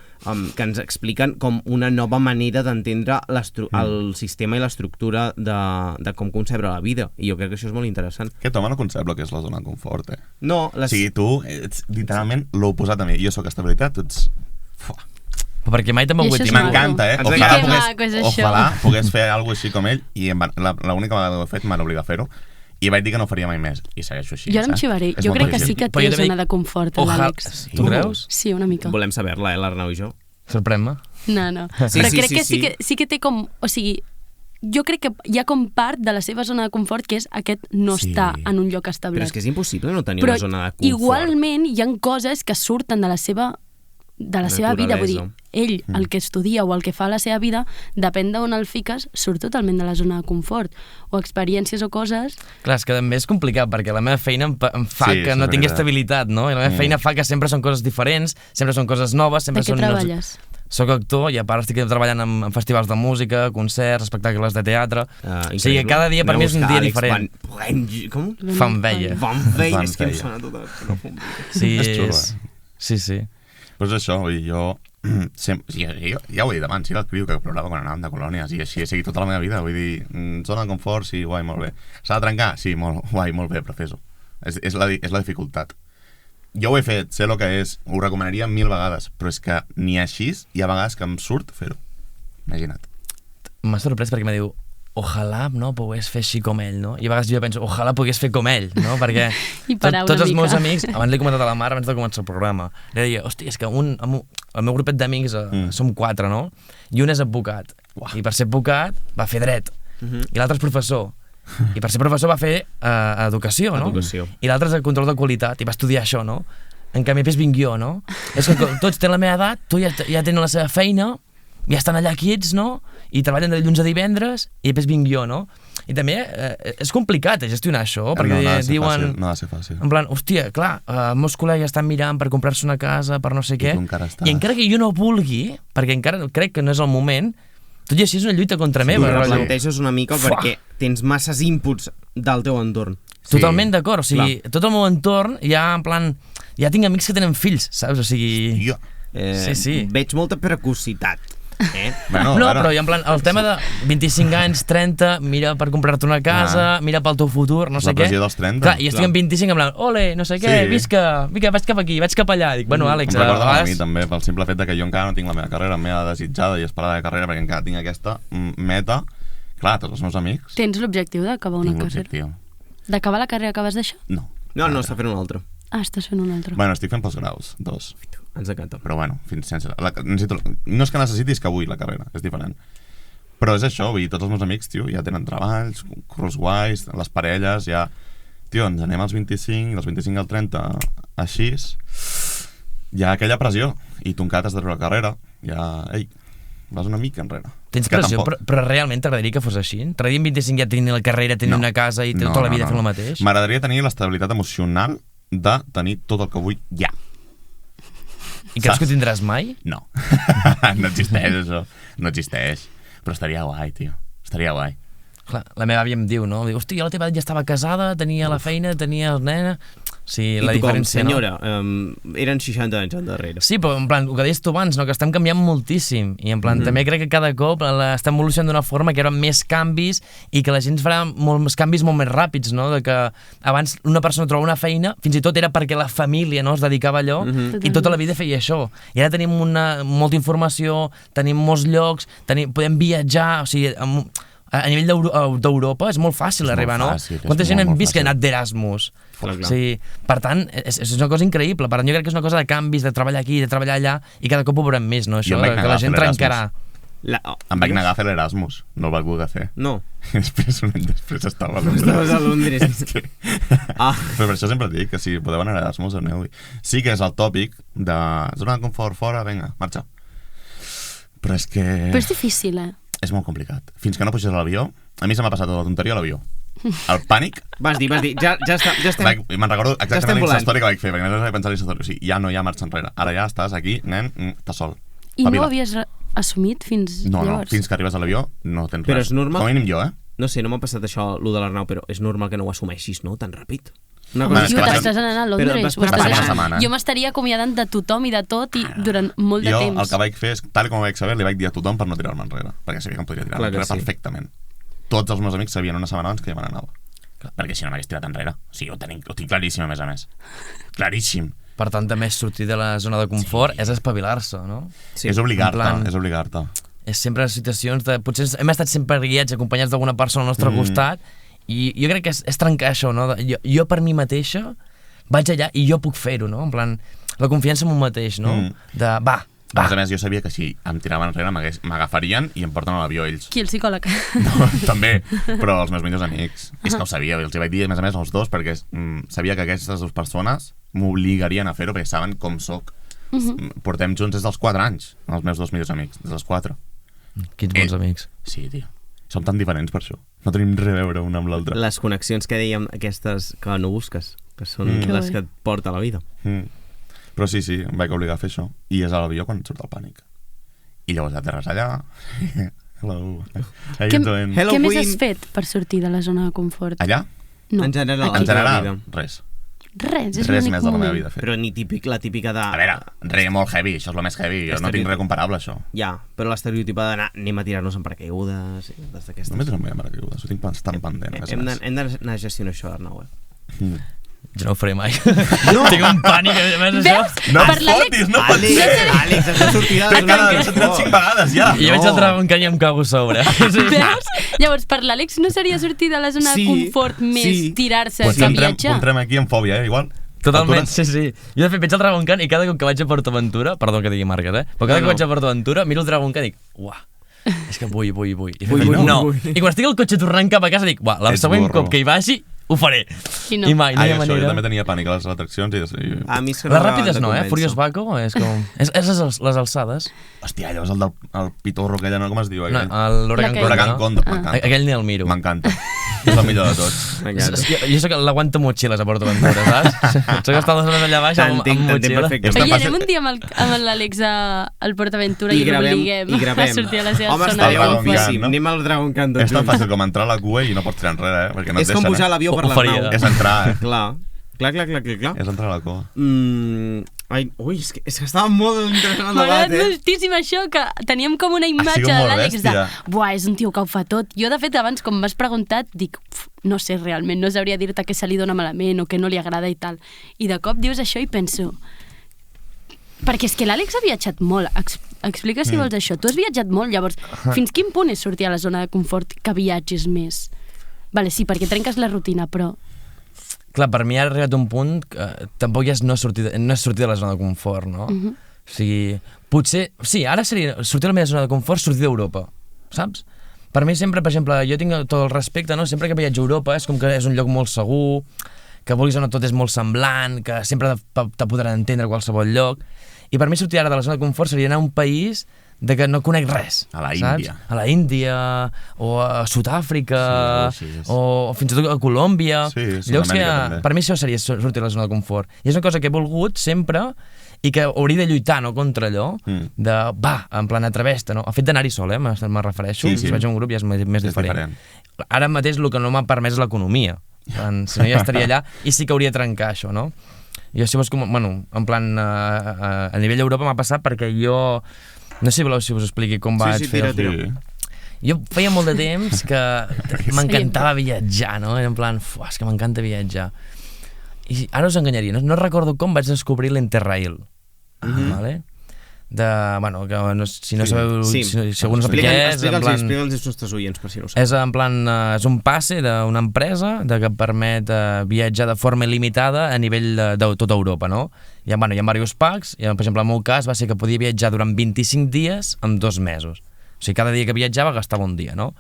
que ens expliquen com una nova manera d'entendre el sistema i l'estructura de com concebre la vida, i jo crec que això és molt interessant. Aquest home no concep el que és la zona de confort, No, o sigui, tu ets literalment l'oposat a mi. Jo sóc estabilitat, tu ets... Però perquè mai també ho he dit. M'encanta, Ojalà pogués fer alguna cosa així com ell, i l'única vegada que ho he fet m'han obligat a fer-ho. I vaig dir que no ho faria mai més. I segueixo així, Jo no em xivaré. Jo crec que sí que té zona de confort, l'Àlex. Tu creus? Sí, una mica. Volem saber-la, l'Arnau i jo. Sorprèn-me. No. Sí, Però sí, crec sí, que sí que té com... O sigui, jo crec que hi ha com part de la seva zona de confort que és aquest no estar en un lloc establert. Però és que és impossible no tenir una zona de confort. Igualment hi ha coses que surten de la seva vida, vull dir, ell el que estudia o el que fa a la seva vida, depèn d'on el fiques, surt totalment de la zona de confort, o experiències o coses... Clar, és que també és complicat, perquè la meva feina em fa que no tingui estabilitat, no? I la meva feina fa que sempre són coses diferents, sempre són coses noves, sempre són... De què treballes? Soc actor i a part estic treballant en festivals de música, concerts, espectacles de teatre... O sigui, cada dia per mi és un dia diferent. Com? Fanveia. Fanveia, és que em sona tot. Sí, és xulo, sí. Pues això, jo ja ho he dit abans, sí, el criu que plorava quan anàvem de colònies i així he seguit tota la meva vida, vull dir, zona de confort, sí, guai, molt bé. S'ha de trencar? Sí, guai, molt bé, però fes-ho. És la dificultat. Jo ho he fet, sé el que és, ho recomanaria 1000 vegades, però és que ni així hi ha vegades que em surt fer-ho. Imagina't. M'ha sorprès perquè me diu ojalà no pogués fer així com ell, no? I a vegades jo penso, ojalà pogués fer com ell, no? Perquè tots els meus amics, abans l'he comentat a la Mar, abans de començar el programa, li deia, hòstia, és que el meu grupet d'amics som 4, no? I un és advocat. I per ser advocat va fer dret. I l'altre és professor. I per ser professor va fer educació, no? I l'altre és el control de qualitat i va estudiar això, no? En canvi, després vinc jo, no? És que tots tenen la meva edat, tu ja tenen la seva feina, ja estan allà quiets, no? I treballen de dilluns a divendres i després vinc jo, no? I també és complicat gestionar això, perquè diuen... No ha de ser fàcil. En plan, hòstia, clar, els meus col·legues estan mirant per comprar-se una casa, per no sé què, i encara que jo no vulgui, perquè encara crec que no és el moment, tot i així és una lluita contra meva. Ho replanteges una mica perquè tens masses inputs del teu entorn. Totalment d'acord, o sigui, tot el meu entorn ja, en plan, ja tinc amics que tenen fills, saps? O sigui... Sí. Veig molta precocitat. No, però en plan, el tema de 25 anys, 30, mira per comprar-te una casa, mira pel teu futur, no sé què. La pressió dels 30. Clar, i estic en 25 en plan, ole, no sé què, visca, vaig cap aquí, vaig cap allà. Dic, bueno, Àlex, em recorda a mi també, pel simple fet que jo encara no tinc la meva carrera, la meva desitjada i esperada de carrera, perquè encara tinc aquesta meta. Clar, tots els meus amics... Tens l'objectiu d'acabar una carrera? D'acabar la carrera que vas deixar? No, està fent una altra. Estàs fent una altra. Bueno, estic fent postgraus, 2. Ens encanta. Però bueno, no és que necessitis que vull la carrera, és diferent. Però és això, vull dir, tots els meus amics, tio, ja tenen treballs, cursos guais, les parelles, ja... Tio, ens anem als 25, dels 25 al 30, així, hi ha aquella pressió, i tu encara t'has de treure la carrera, ja, ei, vas una mica enrere. Tens pressió, però realment t'agradaria que fos així? T'agradaria amb 25 ja tenir la carrera, tenir una casa i tota la vida fent el mateix? M'agradaria tenir l'estabilitat emocional de tenir tot el que vull ja. I creus que ho tindràs mai? No. No existeix, això. No existeix. Però estaria guai, tio. Estaria guai. Clar, la meva àvia em diu, no? Diu, hòstia, la teva ja estava casada, tenia la feina, tenia el nen... Sí, la diferència, no? I tu com, senyora, eren 60 anys endarrere. Sí, però en plan, el que deies tu abans, no? Que estem canviant moltíssim. I en plan, també crec que cada cop estem evolucionant d'una forma que hi haurà més canvis i que la gent farà molts canvis molt més ràpids, no? De que abans una persona troba una feina, fins i tot era perquè la família es dedicava a allò i tota la vida feia això. I ara tenim molta informació, tenim molts llocs, podem viatjar, o sigui... A nivell d'Europa és molt fàcil arribar, no? Quanta gent hem vist que ha anat d'Erasmus? Per tant, és una cosa increïble. Per tant, jo crec que és una cosa de canvis, de treballar aquí, de treballar allà, i cada cop ho veurem més, no? Això, que la gent trencarà. Em vaig negar a fer l'Erasmus, no el vaig voler fer. No. Després, un any després, estava a Londres. Estaves a Londres. Però per això sempre dic que si podeu anar a Erasmus, aneu-hi. Sí que és el tòpic de zona de confort, fora, vinga, marxa. Però és que... Però és difícil, És molt complicat. Fins que no puges a l'avió, a mi se m'ha passat tota la tonteria a l'avió. El pànic... Vas dir, ja estem... Me'n recordo exactament la història que vaig fer, perquè no vaig pensar en la història. O sigui, ja no hi ha marxa enrere. Ara ja estàs aquí, nen, estàs sol. I no ho havies assumit fins llavors? No, fins que arribes a l'avió no tens res. Però és normal... Com a mínim jo, No sé, no m'ha passat això, lo de l'Arnau, però és normal que no ho assumeixis, no?, tan ràpid. T'estàs anant a Londres. Setmana. Jo m'estaria acomiadant de tothom i de tot i durant molt de temps. Jo el que vaig fer és, tal com ho vaig saber, li vaig dir a tothom per no tirar-me enrere, perquè sabia que em podria tirar enrere perfectament. Tots els meus amics sabien una setmana abans que ja me n'anava. Perquè si no m'hagués tirat enrere. O sigui, ho tinc claríssim, a més. Claríssim. Per tant, també sortir de la zona de confort és espavilar-se, no? Sí. És obligar-te. És sempre situacions de... Potser hem estat sempre guiats, acompanyats d'alguna persona al nostre costat, I jo crec que és trencar això, no? Jo per mi mateixa vaig allà i jo puc fer-ho, no? En plan, la confiança en un mateix, no? De, va. A més, jo sabia que si em tiraven enrere m'agafarien i em porten a l'avió ells. Qui, el psicòleg? No, també, però els meus millors amics. És que ho sabia, els hi vaig dir, a més els dos, perquè sabia que aquestes dues persones m'obligarien a fer-ho, perquè saben com sóc. Portem junts des dels 4 anys, els meus dos millors amics, des dels 4. Quins bons amics. Sí, tio. Som tan diferents per això. No tenim res a veure un amb l'altre. Les connexions que dèiem, aquestes que no busques, que són les que et porta a la vida. Però sí, em vaig obligar a fer això. I és a l'avió quan surt el pànic. I llavors aterres allà. Hello. Què més has fet per sortir de la zona de confort? Allà? No. En general, En general, res. Res, és Res l'únic més de la meva moment. vida fet. Però ni la típica de... A veure, res molt heavy, això és el més heavy. Jo no tinc res comparable, això. Ja, però l'estereotipa d'anar, anem a tirar-nos en paracaigudes, des d'aquestes... Només no em veia paracaigudes, ho tinc tan pendent. Hem d'anar a gestionar això, Arnau. Jo no ho faré mai. Tinc un pànic, a més, això. Veus? No Per em l'Àlex- fotis, no pot ser! Àlex, has de sortir de T'he la zona de entrat confort. 5 vegades, ja! I jo vaig al Trabuncany i em cago a sobre. Veus? Llavors, per l'Àlex no seria sortir de la zona de confort més tirar-se Pues que viatjar? entrem aquí amb fòbia, igual. Totalment, sí. Jo, de fet, veig el Trabuncany i cada cop que vaig a PortAventura, perdó que digui marques, però cada cop que vaig a PortAventura, miro el Trabuncany i dic, uah, és que vull. I quan estic al cotxe tornant cap a casa dic, uah, la Ets següent burro. cop que hi vagi, ho faré. I no. I mai, no hi ha Jo manera. també tenia pànic a les atraccions i... A mi és que no Les m'acaben ràpides de no, convèncer. Furious Baco és com... És les alçades. Hòstia, llavors el pitorro aquell, no, com es diu? No, Aquell? l'Huracan La L'Huracan Condor, Condor, m'encanta. Aquell ni el miro. M'encanta. És el millor de tots. M'encanta. Jo soc l'aguanta motxilles a PortAventura, saps? Soc estar 2 hores allà baix amb T'entenc motxilla. perfectament. Oye, anem un dia amb l'Àlex al PortAventura i l'obliguem a sortir a la seva Home, zona estaria de Dragon confort. guapíssim. no? Anem al Dragon Khan tots És tan junts. fàcil com entrar a la cua i no pots tirar enrere, perquè no et És com deixen. pujar a l'avió per Ho faria. l'Arnau. És entrar, Clar. És entrar a la cua. Ai, ui, és que estava molt interessant el M'ha debat, agradat moltíssim això, que teníem com una imatge sigut de molt l'Àlex de... bèstia. Buah, és un tio que ho fa tot. Jo, de fet, abans, com m'has preguntat, dic, no sé realment, no sabria dir-te què se li dona malament o què no li agrada i tal. I de cop dius això i penso... Perquè és que l'Àlex ha viatjat molt. Explica si vols això. Tu has viatjat molt, llavors, fins quin punt és sortir a la zona de confort que viatgis més? Vale, sí, perquè trenques la rutina, però... Clar, per mi ha arribat un punt que tampoc ja és no és sortir de la zona de confort, no? O sigui, potser... Sí, ara seria sortir de la meva zona de confort, sortir d'Europa, saps? Per mi sempre, per exemple, jo tinc tot el respecte, no? Sempre que viatjo a Europa és com que és un lloc molt segur, que vulguis o no tot és molt semblant, que sempre te podran entendre a qualsevol lloc. I per mi sortir ara de la zona de confort seria anar a un país de que no conec res. A la saps? Índia. A la Índia, o a Sud-àfrica, Sí. o fins i tot a Colòmbia. Sí, Llocs que, Sud-amèrica també. per mi això seria sortir de la zona de confort. I és una cosa que he volgut sempre i que hauria de lluitar, no?, contra allò, de, va, en plan, atreveix-te, no? El fet d'anar-hi sol, me refereixo, Sí. si vaig a un grup ja és més diferent. Ara mateix el que no m'ha permès és l'economia. Si no, ja estaria allà i sí que hauria de trencar això, no? Jo, si vols, bueno, en plan, a nivell d'Europa m'ha passat perquè jo... No sé si voleu si us expliqui com vaig fer el tira. Jo feia molt de temps que m'encantava viatjar, no? En plan, és que m'encanta viatjar. I ara us enganyaria, no recordo com vaig descobrir l'Interrail. Vale? Bueno, que no, si no sabeu, si algú no sap què és, en plan... Explica'ls als nostres oients, per si no ho saben. És en plan, és un passe d'una empresa que et permet viatjar de forma il·limitada a nivell de tota Europa, no? Hi ha diversos packs, i, per exemple, en el meu cas va ser que podia viatjar durant 25 dies en 2 mesos. O sigui, cada dia que viatjava gastava un dia, no?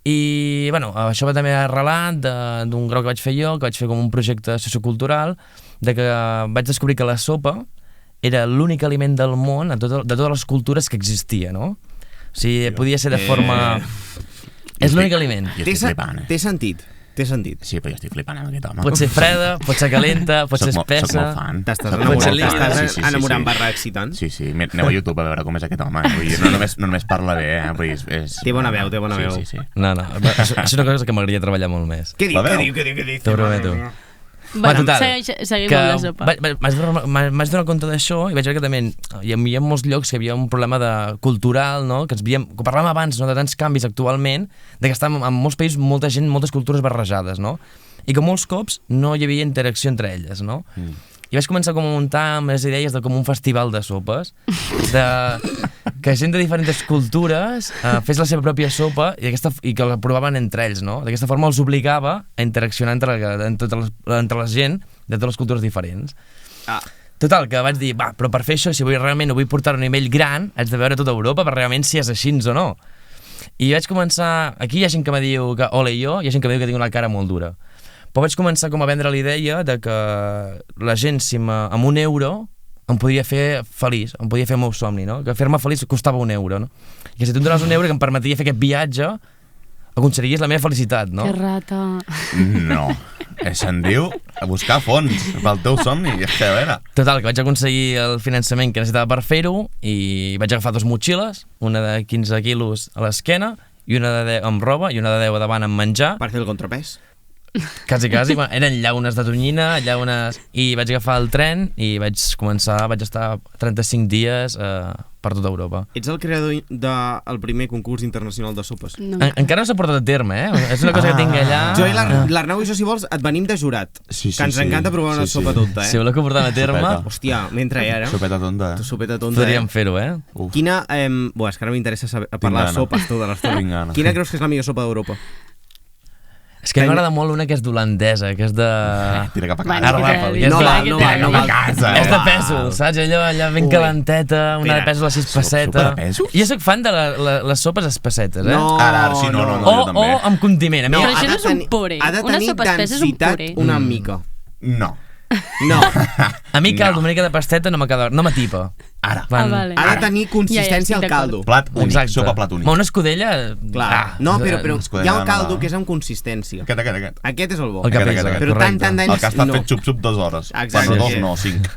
I, bueno, això va també arrelat d'un grau que vaig fer jo, que vaig fer com un projecte sociocultural, de que vaig descobrir que la sopa era l'únic aliment del món de totes les cultures que existia, no? O sigui, podia ser de forma... És l'únic aliment. Jo estic flipant, Té sentit. Sí, però jo estic flipant amb aquest home. Pot ser freda, pot ser calenta, pot ser espessa... Soc molt fan. T'estàs Pot ser líquida. enamorant barra excitant. Sí, aneu a YouTube a veure com és aquest home. Vull dir, no només parla bé, vull dir, Té bona veu, té bona veu. Sí. No, això és una cosa que m'agradaria treballar molt més. Què diu? T'ho prometo. Bueno, total, seguim amb la sopa. M'haig donat compte d'això i vaig veure que també hi havia molts llocs que hi havia un problema cultural, no? Que parlàvem abans, no?, de tants canvis actualment, de que estàvem en molts països molta gent, moltes cultures barrejades, no? I que molts cops no hi havia interacció entre elles, no? I vaig començar com a muntar amb les idees de com un festival de sopes, que gent de diferents cultures fes la seva pròpia sopa i que la provaven entre ells, no? D'aquesta forma els obligava a interaccionar entre la gent de totes les cultures diferents. Total, que vaig dir, però per fer això, si realment ho vull portar a un nivell gran, haig de veure tota Europa per realment si és així o no. I vaig començar... Aquí hi ha gent que me diu que ole jo, hi ha gent que me diu que tinc una cara molt dura. Però vaig començar com a vendre la idea de que la gent, si amb €1 em podia fer feliç, em podia fer el meu somni, no? Que fer-me feliç costava €1, no? I que si tu em dones €1 que em permetia fer aquest viatge, aconseguiries la meva felicitat, no? Que rata. No, se'n diu a buscar fons pel teu somni, i és que a veure... Total, que vaig aconseguir el finançament que necessitava per fer-ho i vaig agafar 2 motxilles, una de 15 quilos a l'esquena i una de 10 amb roba i una de 10 a davant amb menjar. Per fer el contrapès. Quasi, bueno, eren llaunes de tonyina, i vaig agafar el tren i vaig estar 35 dies per tota Europa. Ets el creador del primer concurs internacional de sopes. No. Encara no s'ha portat a terme, És una cosa que tinc allà... Jo i l'Arnau i jo, si vols, et venim de jurat. Sí, que ens encanta provar una sopa tonta, Si voleu que ho portem a terme, Sopeta. Hòstia, m'entra ara. Sopeta tonta, Sopeta tonta, podríem fer-ho, Uf. Quina... és que ara m'interessa parlar de sopes tota l'estona. Tinc gana. Quina creus que és la millor sopa d'Europa? És que m'agrada molt una que és d'holandesa, que és de... Tira cap a Bueno, casa. Arrapel, que que és no de... val, no val, no val. Casa, És de pèsol, saps? Allà ben calenteta, una de Espera. pèsol a 6 Sopa pessetes. de pèsols? Jo soc fan de les sopes espessetes, Ara, sí, no, jo també. O amb condiment. A mi Però ha això no de és un tenir- puré. Ha de Una tenir sopa espessa és un densitat puré. una mica. No. No. A mi caldo, una mica de pasteta no m'atipa. Ara. Vale. Ha de tenir consistència Ja, al caldo. Plat únic, Exacte. sopa plat únic. Una escudella... Clar. No, però escudella hi ha un de caldo Nadal. que és amb consistència. Aquest. Aquest és el bo. El que Aquest, pesa, aquest. Però correcte. tant d'anys... El que ha estat no. fet xup-xup 2 hores. Exacte. Bueno, 2 no, 5.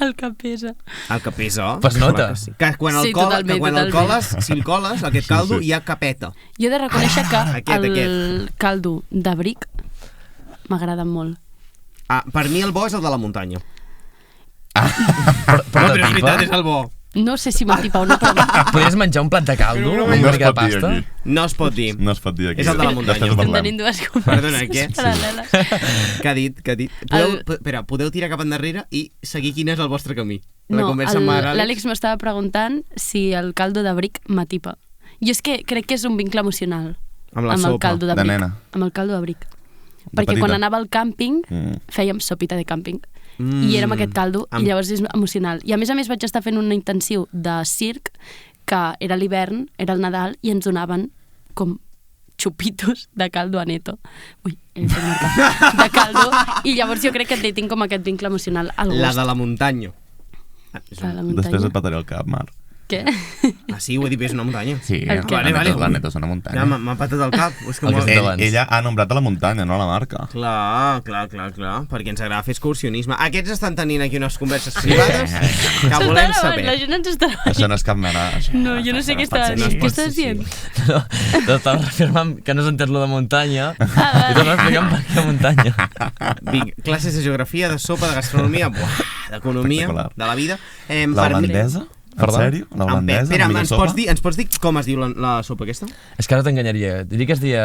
El que pesa. El que pesa. Pues clar nota. que sí. Que quan el Sí, coles, totalment, que quan el totalment. coles, si el coles, aquest caldo, sí. hi ha capeta. Jo he de reconèixer que Aquest. caldo de bric m'agrada molt. Per mi el bo és el de la muntanya. Però és veritat, és el bo. No sé si m'atipa o no, però... Podries menjar un plat de caldo amb No una es mica de pot dir pasta? aquí. No es pot dir. No es pot dir aquí. És el de la muntanya. Després ho Estem parlem. tenint dues Perdona, converses què? paral·leles. Què ha dit? Espera, podeu tirar cap endarrere i seguir quin és el vostre camí. La No, conversa amb l'Àlex. l'Àlex m'estava preguntant si el caldo de bric m'atipa. Jo és que crec que és un vincle emocional Amb la el sopa. caldo de de bric. nena. Amb el caldo de bric. De Perquè petita. quan anava al càmping fèiem sopita de càmping. I era amb aquest caldo, i llavors és emocional. I a més vaig estar fent un intensiu de circ, que era l'hivern, era el Nadal, i ens donaven com xupitos de caldo a neto. Ui, he fet marcar. De caldo, i llavors jo crec que tinc com aquest vincle emocional al gust. La de la muntanya. A la muntanya. Després et pataré el cap, Marc. Què? Sí, ho he dit bé, és una muntanya. Sí, El què? la neta és una muntanya. Ja, m'ha patat el cap. És que El que m'ho- has dit abans. Ella ha nombrat a la muntanya, no a la marca. Clar, perquè ens agrada fer excursionisme. Aquests estan tenint aquí unes converses privades que volem saber. La gent ens estarà... Això no és cap mena. No, jo no sé què estava dient. Què estàs dient? No, t'estava reafirmant que no s'entès lo de muntanya i t'ho explicant per què muntanya. Vinga, classes de geografia, de sopa, de gastronomia, d'economia, Espectacular. de la vida. La holandesa? En Perdó? sèrio? La holandesa? Espera, la millor sopa? ens pots dir com es diu la sopa aquesta? És que ara t'enganyaria. Diria que es deia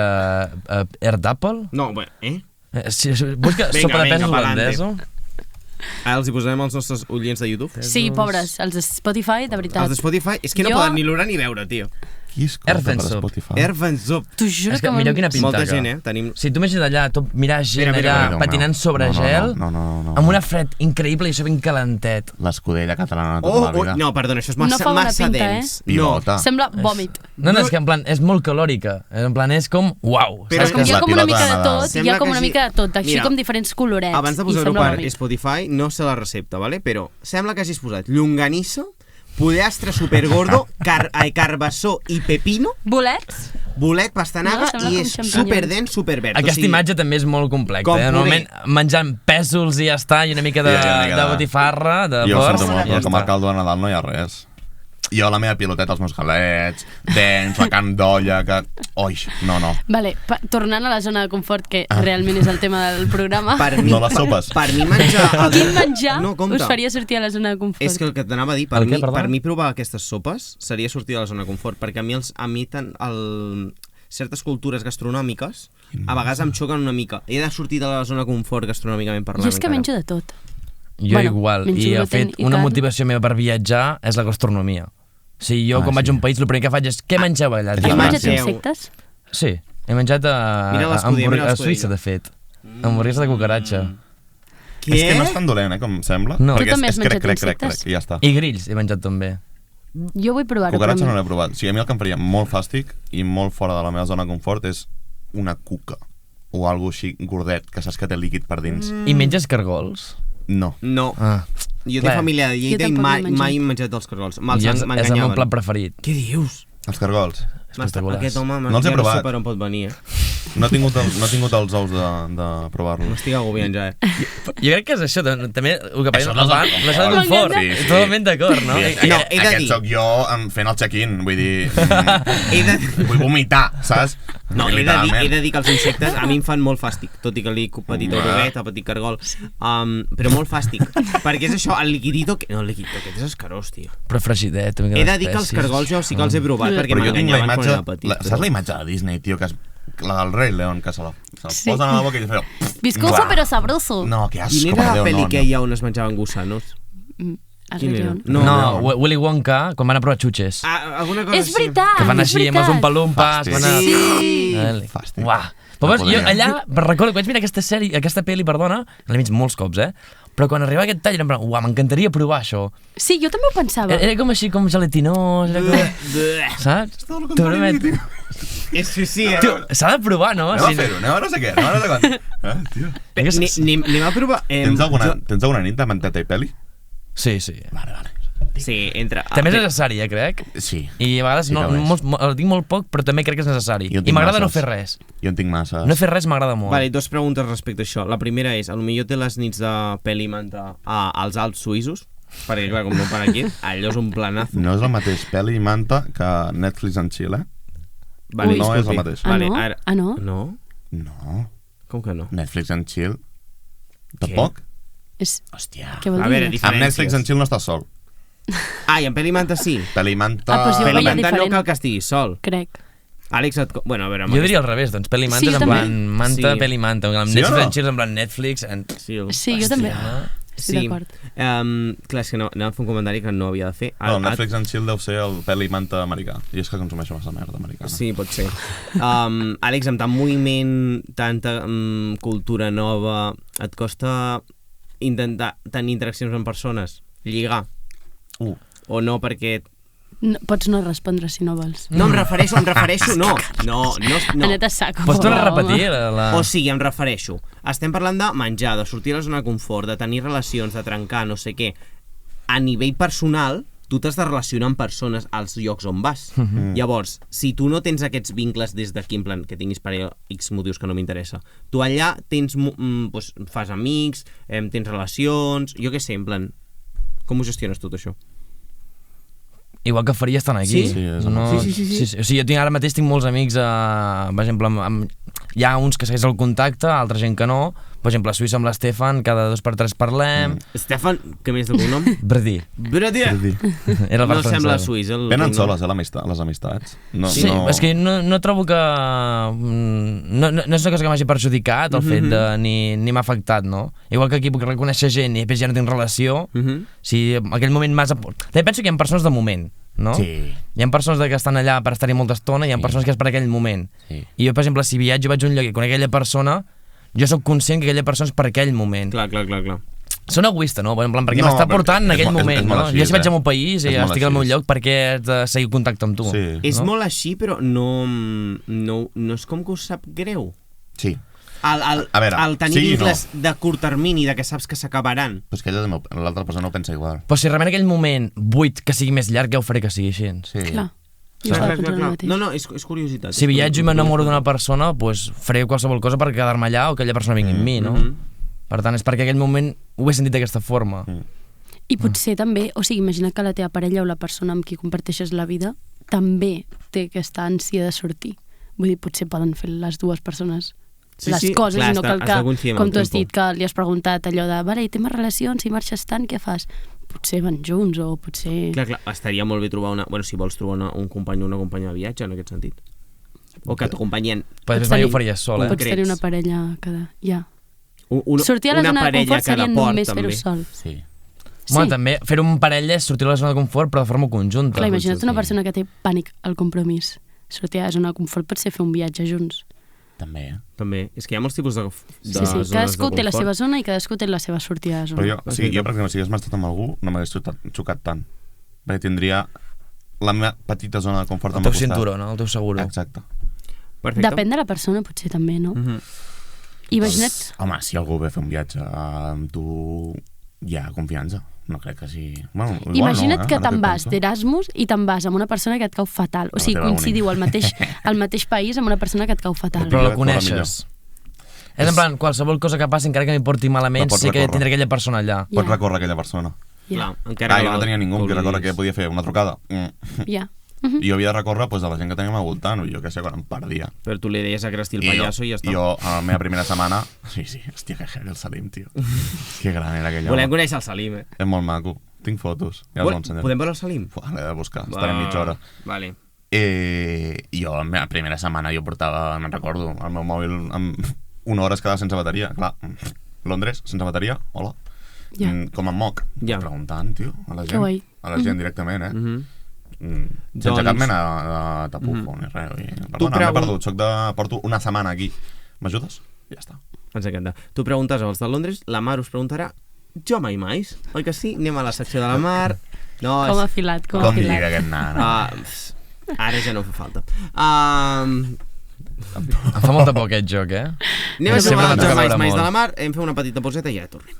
Erdapple? No, bé, Si busca Vinga, sopa de vinga, pesos pa'lante. holandesa. Ara els hi posarem als nostres oients de YouTube. Sí, pobres, els de Spotify, de veritat. Els de Spotify, és que no Jo- poden ni l'orar ni veure, tio. Qui escolta per Erfensop. Spotify? Ervenzop. T'ho juro És que mireu quina pinta Molta que... gent, Tenim... Si tu imagines allà, tot, mirar gent Mira, allà mira, patinant sobre gel, no. amb una fred increïble i això ben calentet. L'escudella catalana de tota la vida. no, perdona, això és No massa, fa bona massa pinta, dens. Pilota. Sembla vòmit. No, és que en plan, és molt calòrica. En plan, és com, uau. Però saps és com que Hi ha la com una pilota mica de de Nadal. tot, hi Sembla ha com que una hagi- mica de tot, així Mira, com diferents colorets. Abans de i posar-ho sembla per vòmit. Spotify, no sé la recepta, ¿vale? Però sembla que hagis posat llonganissa, pollastre supergordo, carbassó i pepino, Bolets? bolet, pastanaga, No, sembla i com és xampinyons. superdens, superverd. Aquesta imatge també és molt complexa. Com Normalment menjant pèsols i ja està, i una mica de, Ja, una mica de de- botifarra, de Jo ho porc, sento molt, i ja però com a està. caldo de Nadal no hi ha res. Jo la meva piloteta, els meus galets, dents, la carn d'olla, que... Oi, no. Vale, tornant a la zona de confort, que realment és el tema del programa, Per mi, No les sopes. Per mi menjar... quin menjar No, compte. us faria sortir a la zona de confort? És que el que t'anava a dir, El què, perdó? per mi provar aquestes sopes seria sortir de la zona de confort, perquè a mi certes cultures gastronòmiques a vegades em xoquen una mica. He de sortir de la zona de confort gastronòmicament parlant. Jo és que encara. menjo de tot. Jo Bueno, igual, menjo i de gluten fet i una carn. motivació meva per viatjar és la gastronomia. Sí, jo quan vaig a un país el primer que faig és què mengeu allà? Has menjat insectes? Sí, he menjat a Suïssa, de fet. Hamburguesa de cucaratxa. És que no és tan dolent, com sembla. No. Tu també has menjat insectes? I ja està. I grills he menjat també. Jo vull provar-ho. Cucaratxa no l'he provat. O sigui, a mi el que em faria molt fàstic i molt fora de la meva zona de confort és una cuca o algo així gordet, que saps que té líquid per dins. I menges cargols? No. No. Jo tinc família de Lleida i mai he menjat els cargols. És el meu plat preferit. Què dius? Els cargols. Aquest home no els he provat. No sé per on pot venir, No he tingut els ous de provar-lo. M'estic agobiant ja, Jo crec que és això, també el que parlem Això abans, la zona de confort. Totalment d'acord, no? No, he de Aquest dir... soc jo fent el check-in, vull dir... Vull vomitar, saps? No, he de dir que els insectes a mi em fan molt fàstic, tot i que li dic petit oruguet, petit cargol, però molt fàstic, perquè és això, el liquidito... No, el liquidito aquest és escarós, tio. Però fregidet, he de dir que els cargols jo sí que els he provat, perquè m'enganyaven quan era petit. Saps la imatge de Disney, tio, que és la del Rei León, que se la posen a la boca i li feia... Viscoso però sabroso. No, que asco. Quina era la pel·li que hi ha on es menjaven gusanos? Quin era? No, Willy Wonka, quan van a provar xutxes. Alguna cosa És veritat, que fan així amb els umpalumpas. Sí. Fàstic. Uah. Però jo allà, recordo que vaig mirar aquesta pel·li, perdona, l'he vist molts cops, però quan arribava aquest tall era en plan, uah, m'encantaria provar això. Sí, jo també ho pensava. Era com així, com gelatinós, saps? T'ho prometo. Sí, s'ha de provar, no? Anem a no sé què, anem a no sé quant. Tio. Anem a provar... Tens alguna nit de manteta i peli? Sí. Vale. Sí, entre... També és necessari, crec. Sí. I a vegades el dic molt poc, però també crec que és necessari. I m'agrada no fer res. Jo en tinc masses. No fer res m'agrada molt. Vale, dues preguntes respecte a això. La primera és, potser té les nits de peli i manta als Alps suïssos, perquè clar, com no per aquí, allò és un planazo. No és el mateix peli i manta que Netflix and Chill, Vale, no és el mateix. Vale, no? No? No. Com que no? Netflix and Chill. Tampoc? Hòstia. Què vol dir? A veure, amb Netflix and Chill no estàs sol. I en peli i manta sí. Peli i manta... doncs jo Peli i veia manta no diferent. cal que estiguis sol. Crec. Àlex, bueno, a veure... Jo diria al revés, doncs peli i manta és en plan manta, Sí. peli i manta. Amb Sí o Netflix no? and Chill en plan Netflix and... Sí, jo també. Sí. D'acord. Clar, és que no, anava a fer un comentari que no havia de fer. No, Netflix and Chill deu ser el peli i manta americà. I és que consumeixo massa merda americana. Sí, pot ser. Àlex, amb tant moviment, tanta cultura nova, et costa intentar tenir interaccions amb persones? Lligar? O no, perquè... No, pots no respondre si no vols. No, em refereixo, no. No. Anet a saco. Pots tornar a home. repetir? O sigui, em refereixo. Estem parlant de menjar, de sortir a la zona de confort, de tenir relacions, de trencar, no sé què. A nivell personal, tu t'has de relacionar amb persones als llocs on vas. Llavors, si tu no tens aquests vincles des d'aquí, en plan, que tinguis per X motius que no m'interessa, tu allà tens, doncs, fas amics, tens relacions, jo què sé, en plan, com ho gestiones tot això? Igual que faria estant aquí. Sí? Sí. O sigui, jo ara mateix tinc molts amics, per exemple, hi ha uns que segueix el contacte, altra gent que no. Per exemple, a Suïssa amb l'Estefan, cada 2 per 3 parlem. Estefan, què més de cognom? Bradí. Era el no sembla suís. Venen soles, les amistats. No, sí, és que no trobo que... No és una cosa que m'hagi perjudicat, el fet de... Ni m'ha afectat, no? Igual que aquí puc reconèixer gent i després ja no tinc relació, si en aquell moment m'has... També penso que hi ha persones de moment, no? Sí. Hi ha persones que estan allà per estar-hi molta estona i hi ha persones que és per aquell moment. Sí. I jo, per exemple, si viatjo vaig a un lloc i conec aquella persona, jo sóc conscient que aquella persona és per aquell moment. Clar. Són egoista, no? En plan, perquè m'està portant en aquell moment, no? Jo si vaig al meu país i estic al meu lloc, per què has de seguir contacte amb tu? Sí. És molt així, però no és com que us sap greu. Sí. El tenir vincles de curt termini, de que saps que s'acabaran. Però és que l'altra persona no pensa igual. Però si realment aquell moment buit que sigui més llarg, ja ho faré que sigui així. Sí. Clar. Clar. No, és curiositat. Si viatjo i m'enamoro d'una persona, doncs faré qualsevol cosa per quedar-me allà o que aquella persona vingui amb mi, no? Per tant, és perquè aquell moment ho he sentit d'aquesta forma. I potser també, o sigui, imagina que la teva parella o la persona amb qui comparteixes la vida també té aquesta ànsia de sortir. Vull dir, potser poden fer les dues persones les coses, clar, i no cal que, com com tu has dit, que li has preguntat allò de, vale, i temes relacions, si marxes tant, què fas? Potser van junts, o potser... Clar, estaria molt bé trobar si vols trobar un company o una companya de viatge, en aquest sentit. O que t'acompanyen... Però després mai ho faries sol, Pots tenir una parella cada... Ja. Sortir a la zona de confort seria només fer-ho sol. Sí. Bueno, també fer-ho en parella és sortir de la zona de confort, però de forma conjunta. Clar, imagina't una persona que té pànic al compromís. Sortir a la zona de confort pot ser fer un viatge junts. També, També. És que hi ha molts tipus de Sí, zones cadascú de té la confort. seva zona i cadascú té la seva sortida de zona. Però jo, per exemple, si hagués estat amb algú, no m'hagués xocat tant. Perquè tindria la meva petita zona de confort El al teu meu costat. cinturó, no? El teu seguro. Exacte. Perfecte. Depèn de la persona, potser també, no? Imagina't... Home, si algú ve a fer un viatge amb tu, hi ha confiança. No crec que sigui... Bueno, igual Imagina't no, que Ara te'n vas penso. d'Erasmus i te'n vas amb una persona que et cau fatal. O sigui, la teva coincidiu al mateix país amb una persona que et cau fatal. Però la et corre coneixes. És en plan, qualsevol cosa que passi, encara que m'hi porti malament, La pots sé que recórrer. tindré aquella persona allà. Ja. Pots recórrer aquella persona. Clar, Ja, encara Jo no tenia ningú que recórrer que podia fer una trucada. ja. I jo havia de recórrer a la gent que teníem al voltant, o jo què sé, quan em perdia. Però tu li deies a Cresti el pallasso i ja està. Jo, a la meva primera setmana... Sí, hòstia, que heavy el Salim, tio. Que gran era aquell Volem home. conèixer el Salim, eh? És molt maco. Tinc fotos. Ja us ho ensenyaré. Podem veure el Salim? Fuà, l'he de buscar. Estaré mitja hora. Vale. Jo, a la primera setmana, jo portava, me'n recordo, el meu mòbil amb una hora es quedava sense bateria. Clar, Londres, sense bateria, hola. Ja. Com em moc? Ja. Preguntant, tio, a la Que gent. guai. A la gent directament, eh? Sense Doncs- cap mena de tapufo ni res. Perdona, pregun- m'he perdut, porto una setmana aquí. M'ajudes? Ja està. Ens encanta. Tu preguntes als de Londres, la Mar us preguntarà jo mai mais, oi que sí? Anem a la secció de la Mar. No, Com ha filat, com ha Com lliga filat. aquest nano? Ara ja no fa falta. Em fa molta por aquest joc, eh? Anem a Sempre jugar m'ha als tocat mais veure mais de molt. la Mar, hem fet una petita pauseta i ja tornem.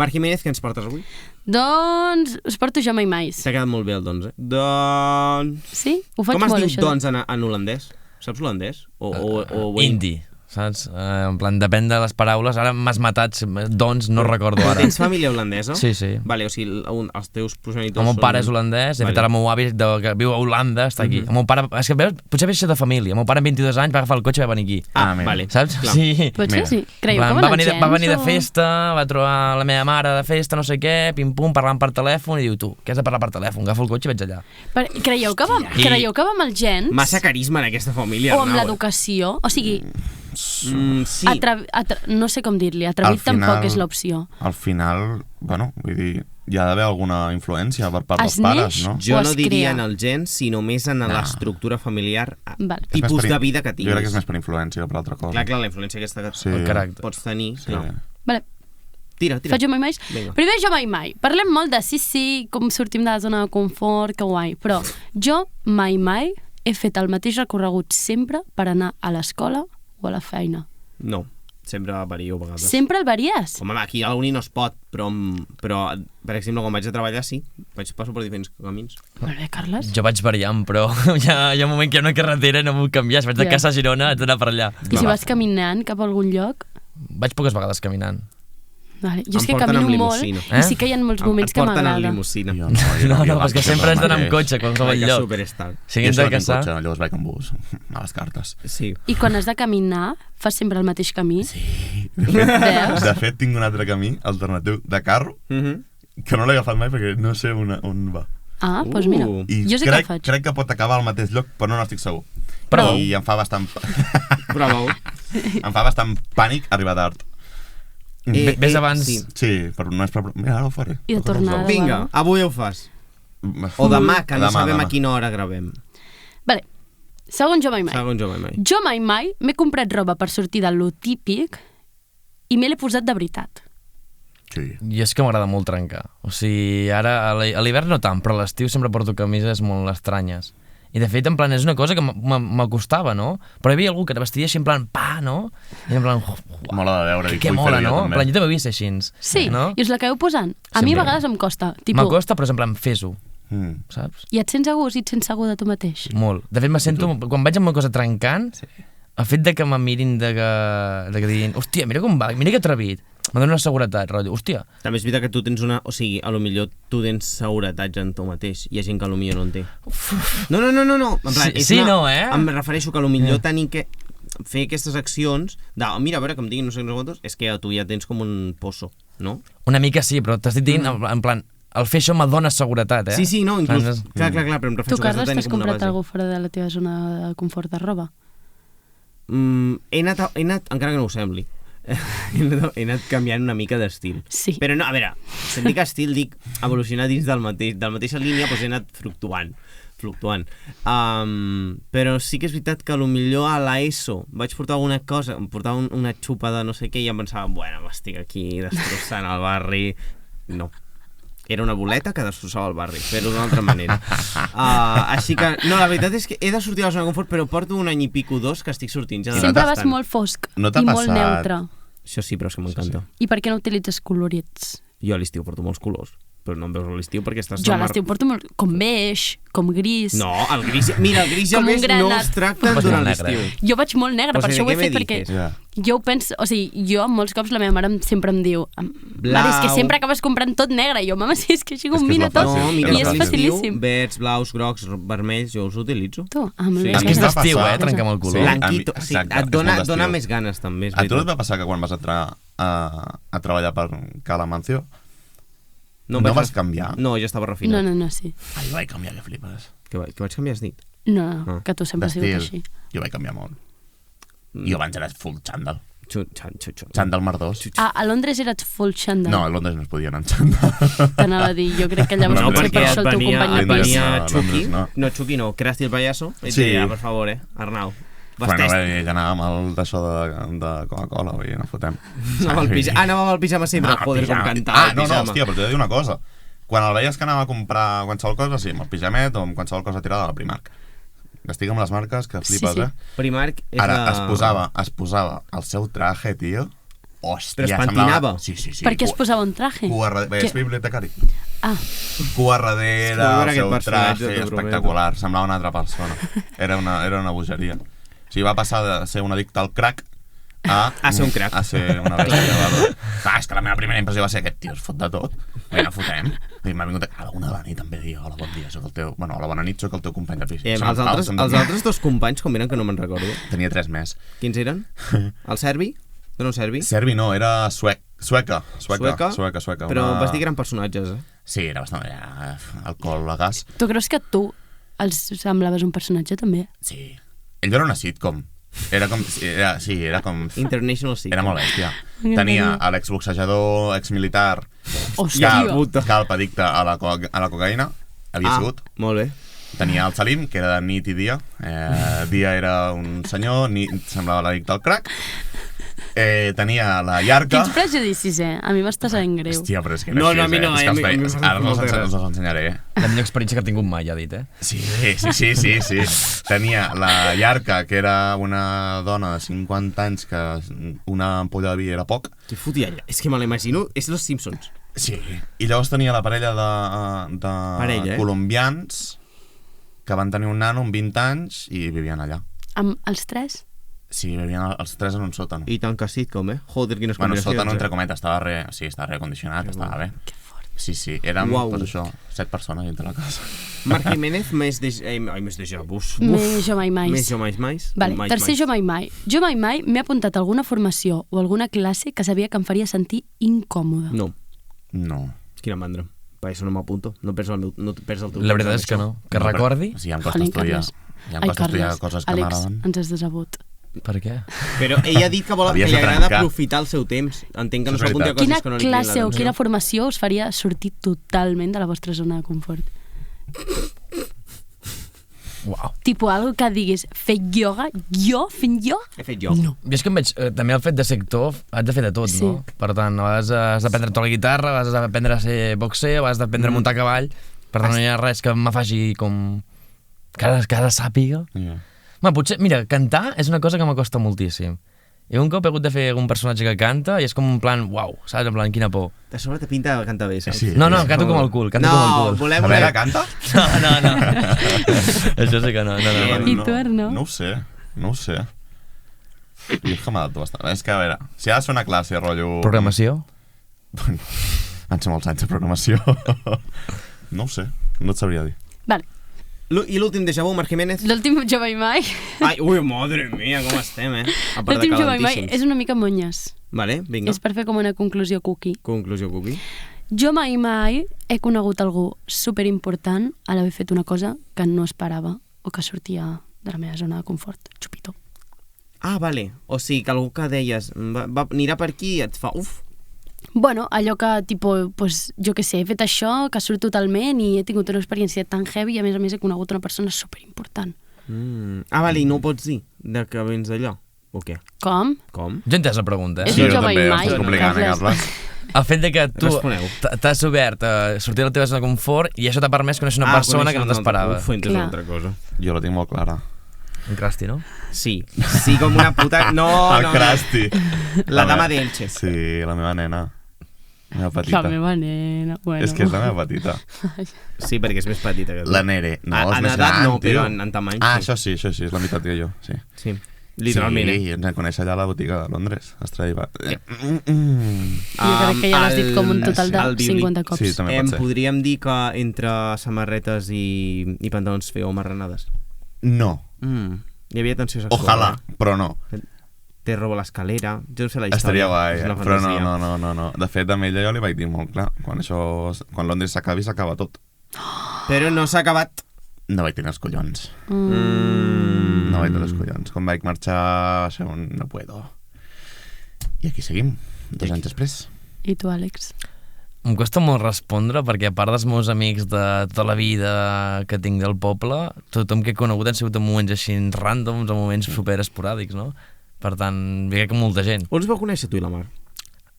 Marc Jiménez, què ens portes avui? Doncs us porto jo mai mais. T'ha quedat molt bé el doncs, eh? Doncs... Sí? Ho faig Com es molt, diu això. doncs en holandès? Saps holandès? O Indi, saps? En plan, depèn de les paraules. Ara m'has matat, doncs no recordo ara. Tens família holandesa? Sí, sí. Vale, o sigui, els teus progenitors El meu són... pare és holandès, de fet Vale. ara el meu avi que viu a Holanda està aquí. El meu pare, és que veus, potser ve de família. El meu pare amb 22 anys va agafar el cotxe i va venir aquí. Ah, vale. Saps? Clar. Sí. Potser Mira. sí. Creieu que va venir, valencians va venir de o- festa, va trobar la meva mare de festa, no sé què, pim-pum, parlant per telèfon, i diu, tu, què has de parlar per telèfon? Agafo el cotxe i vaig allà. Creieu que va amb els gens? Massa carisma en aquesta família, O amb Arnau, l'educació? O sigui, sí. no sé com dir-li, atrevit Al final- tampoc és l'opció. Al final, bueno, vull dir, hi ha d'haver alguna influència per part dels Es pares, neix? no? Jo O no es diria crea? en el gens, sinó més en l'estructura familiar, Val. És més tipus per- de vida que Jo crec que és tinguis. més per influència que per altra cosa. Clar, la influència aquesta que Sí. El caràcter. pots tenir. Sí. No. Vale, Tira. faig jo mai mai? Vinga. Primer jo mai. Parlem molt de sí, com sortim de la zona de confort, que guai. Però jo mai he fet el mateix recorregut sempre per anar a l'escola o a la feina. No, sempre vario a vegades. Sempre el varies? Home, aquí a la uni no es pot, però, per exemple, quan vaig a treballar sí, passo per diferents camins. Molt bé, Carles. Jo vaig variant, però hi ha un moment que hi ha una carretera i no m'ho canviar. Si vaig de Ja. casa a Girona, haig d'anar per allà. I si vas caminant cap a algun lloc? Vaig poques vegades caminant. Vale. Jo és Em que porten camino amb molt limusina. i sí que hi ha molts moments Et que porten en m'agrada. limusina. Jo No, vaig és que sempre has d'anar amb cotxe, quan som Ai, al que lloc. superstar. Si Jo ens de sóc en caçar... cotxe, llavors vaig amb bus, a les cartes. Sí. I quan has de caminar, fas sempre el mateix camí? Sí. Veus? De fet, tinc un altre camí alternatiu de carro que no l'he agafat mai perquè no sé on va. Ah, doncs mira, I jo sí que el faig. crec que pot acabar al mateix lloc, però no n'estic segur. Però- I em fa bastant... Bravo. em fa bastant pànic arribar tard. Ves abans... sí. Sí, però no és per... Mira, ara ho faré. I de tornada. Vinga, avui ho fas. O demà, que no sabem a quina hora gravem. Vale, segon jo mai. Segons jo mai. Jo mai m'he comprat roba per sortir de lo típic i me l'he posat de veritat. Sí. I és que m'agrada molt trencar. O sigui, ara a l'hivern no tant, però a l'estiu sempre porto camises molt estranyes. I de fet, en plan, és una cosa que m'acostava, no? Però hi havia algú que vestia així en plan, pa, no? I en plan, Mola de veure. que mola, no? En plan, jo també ho he vist així. Sí, no? i us l'acabeu posant. A mi a Sempre. vegades em costa. Tipo, M'acosta, però és en plan, fes-ho, Mm. saps? I et sents a gust i et sents segur de tu mateix. Molt. De fet, me sento, quan vaig amb una cosa trencant, el fet de que me mirin, de que diguin, hòstia, mira com va, mira que atrevit, me dona una seguretat, rotllo, hòstia. També és veritat que tu tens una... O sigui, a lo millor tu tens seguretat en tu mateix. Hi ha gent que a lo millor no en té. No. En plan, Sí, no, eh? Em refereixo que a lo millor tenir que fer aquestes accions de, mira, a veure, que em diguin no sé quantos, és que tu ja tens com un pozo, no? Una mica sí, però t'estic dient, en plan, el fer això me dona seguretat, eh? Sí, no, inclús... Saps? Clar, però em Tu, refereixo que has de Carles, tenir t'has com una comprat base. alguna fora de la teva zona de confort de roba? He anat, encara que no ho sembli, he anat canviant una mica d'estil. Sí. Però no, a veure, si dic estil, dic evolucionar dins de la mateixa línia, doncs he anat fluctuant. Però sí que és veritat que potser a l'ESO vaig portar alguna cosa, em portava una xupa de no sé què i em pensava, bueno, m'estic aquí destrossant el barri. No. Era una boleta que destrossava el barri, però d'una altra manera. Així que, no, la veritat és que he de sortir de la zona de confort, però porto 1 any i pico, 2, que estic sortint. Ja Sempre vas molt fosc No t'ha i molt passat? neutre. Això sí, però és que m'encanta. I per què no utilitzes colorits? Jo a l'estiu porto molts colors, però no em veus a l'estiu perquè estàs... Jo a l'estiu porto molt... com beix, com gris... No, el gris... Mira, el gris i el Com un beix no granat. es tracten Vas durant molt l'estiu. negre. Jo vaig molt negre, Pues per això ho he ¿de qué fet, me perquè dices? Ja. jo ho penso... O sigui, jo molts cops la meva mare sempre em diu Mare, és que sempre acabes comprant tot negre. I jo, mama, si és que així És que és combina molt tot. fàcil. No, mira, I és a l'estiu, facilíssim. verds, blaus, grocs, vermells, jo els utilitzo. Tu, molt Sí. bé. És que és va d'estiu, passar. trencar amb el color. Sí. Blanquito, a mi- sí, exacte, et és molt d'estiu. dona més ganes, també, és A tu no et veritat. va passar que quan vas entrar a treballar per Calamancio no em vaig vas canviar? No, ja estava refinat. No, sí. Ah, jo vaig canviar, que flipes. Que vaig canviar, has dit? No, que tu sempre has sigut D'estil, així. jo vaig canviar molt. Jo abans era full xandall. Xandall. Xandall merdós. A Londres eres full xandall. No, a Londres no es podia anar en xandall. T'anava a dir, jo crec que llavors No, potser perquè per això el teu company de et pis. venia No, Chucky, Londres Chucky no, Krusty el payaso, i et Sí. deia, per favor, Arnau, Bueno, vesteix. anàvem al d'això de Coca-Cola, vull dir, no fotem. Anàvem al pijama sempre, joder, com cantava el no, pijama. hòstia, però t'he de dir una cosa. Quan el veies que anava a comprar qualsevol cosa, sí, amb el pijamet o amb qualsevol cosa tirada a la Primark. Estic amb les marques que flipes, Sí. Primark és Ara, la... es posava el seu traje, tio. Hòstia, Però es pentinava. Sí. Per què es posava un traje? Cua darrere... Que- És bibliotecari. Ah, Cua darrere, És que veure el aquest seu personatge, traje, t'ho prometo. espectacular. Semblava una altra persona. Era una bogeria. O sigui, va passar de ser un addicte al crack A ser un crack. A ser una bèstia. Clar, és que la meva primera impressió va ser aquest tio es fot de tot. Vinga, fotem. I m'ha vingut a la 1 de la nit també dir hola, bon dia, soc el teu... Bueno, hola, bona nit, soc el teu company de pis. Els altres dos companys, com eren, que no me'n recordo. Tenia 3 més. Quins eren? El serbi? No, no serbi? Serbi no, era sueca. Però vas dir que eren personatges, Sí, era bastant... alcohol a gas. tu creus que tu els semblaves un personatge també? Sí. Ell era una sitcom. Era com... Era com... International Secret. Era molt bèstia. Tenia l'exboxejador, exmilitar, Hòstia! calp addicte a la cocaïna, havia sigut. Molt bé. Tenia el Salim, que era de nit i dia. Dia era un senyor, nit semblava l'addicte al crack. Tenia la Iarca. Quins prejudicis, A mi m'està sabent greu. Hòstia, però és que No, no, a mi no, és que a mi m'ha fet ara molta gràcia. us els ensenyaré. La millor experiència que he tingut mai, ja dit, Sí. Tenia la Iarca, que era una dona de 50 anys que una ampolla de vi era poc. Què fotia allà? És que me l'imagino, és los Simpsons. Sí. I llavors tenia la parella de Parella, colombians que van tenir un nano amb 20 anys i vivien allà. Amb els tres? Sí, vivien els 3 en un sòtano. I tant que sitcom, Joder, quines Bueno, combinacions. sòtano entre cometes, estava recondicionat, estava bé. Que fort. Sí, érem, Uau. doncs això, 7 persones dintre la casa. Marc Jiménez, més de bus. Més jo mai mai. Més jo mais. Vale, tercer jo mai mai. Jo mai mai m'he apuntat a alguna formació o alguna classe que sabia que em faria sentir incòmode. No. Quina mandra. Per això no m'apunto. No perds el teu... La veritat és que no. Que recordi? Sí, em costa Jolín, estudiar. Carles. Ja em costa estudiar coses que Àlex, m'agraden. ens has decebut. Per què? Però ell ha dit que Havies li de agrada trencar. aprofitar el seu temps. Entenc que no Això és s'apunti a veritat. Quina coses que no li criden classe o l'atenció. quina formació us faria sortir totalment de la vostra zona de confort? Uau. Tipo algo que diguis, fer ioga? Jo? Fent ioga? He fet jo. No. Jo és que em veig, també el fet de ser actor, has de fer de tot, Sí. no? Per tant, a vegades has d'aprendre a tocar la guitarra, has d'aprendre a ser boxer, has d'aprendre a muntar a cavall, per tant no hi ha res que me faci com... que ara sàpiga. Yeah. Potser, mira, cantar és una cosa que m'acosta moltíssim. I un cop he hagut de fer algun personatge que canta i és com un plan, uau, saps? En plan, quina por. De sobre te pinta de cantar bé, saps? Sí. No, canto com el cul, canto com el cul. volem... A veure, canta? No. Això sí que no. I tu, Arnau? No ho sé. Jo és que m'ha adaptat bastant. És que, a veure, si ha de ser una classe, rotllo... Programació? Bueno, van ser molts anys de programació. No ho sé, no et sabria dir. Vale. I l'últim déjà vu, Marc Jiménez? L'últim jo mai mai. Ai, ui, madre mia, com estem, A part de L'últim jo mai mai calentíssims. és una mica monyes. Vale, vinga. És per fer com una conclusió cookie. Conclusió, Cookie. Jo mai mai he conegut algú superimportant a l'haver fet una cosa que no esperava o que sortia de la meva zona de confort. Xupito. Ah, vale. O sigui, que algú que deies anirà per aquí i et fa uf. Bueno, allò que, tipo, pues, jo què sé, he fet això, que surt totalment i he tingut una experiència tan heavy i a més he conegut una persona superimportant. Ah, vale, i no ho pots dir de que vens d'allò, o què? Com? Com? Jo he entès la pregunta, És Sí, un jo jove també, mai, és complicat, Carles. Carles. El fet de que tu Responeu. t'has obert a sortir de la teva zona de confort i això t'ha permès conèixer una persona que no t'esperava. Uf, entes una altra cosa. Jo la tinc molt clara. Un crasti, no? Sí, sí, com una puta... No, El no, Krusty. La dama d'Elche. Sí, la meva nena. La meva petita. La meva nena, bueno. És que és la meva petita. Sí, perquè és més petita que tu. La Nere. No, és en més edat gran, no, tio. però en tamany Ah, sí. això sí, és la meitat que jo, sí. Sí, literalment. Sí, ens vam conèixer allà a la botiga de Londres, a Stradivarius. Jo crec que ja l'has dit com un total de el Biblic. 50 cops. Sí, també pot ser. Podríem dir que entre samarretes i pantalons feu marranades. No, Hi havia tensió sexual. ojalà, però no. Te robo l'escalera. Jo no sé la història. Estaria guai, és una però fantasia. no. De fet, amb ella jo li vaig dir molt clar, quan Londres s'acabi, s'acaba tot. Però no s'ha acabat. No vaig tenir els collons. No vaig tenir els collons. Quan vaig marxar, va ser un no puedo. I aquí seguim, 2 anys després. I tu, Àlex? Em costa molt respondre perquè a part dels meus amics de tota la vida que tinc del poble, tothom que he conegut han sigut en moments així ràndoms, en moments super esporàdics, no? Per tant, jo crec que molta gent. On us vau conèixer tu i la Mar?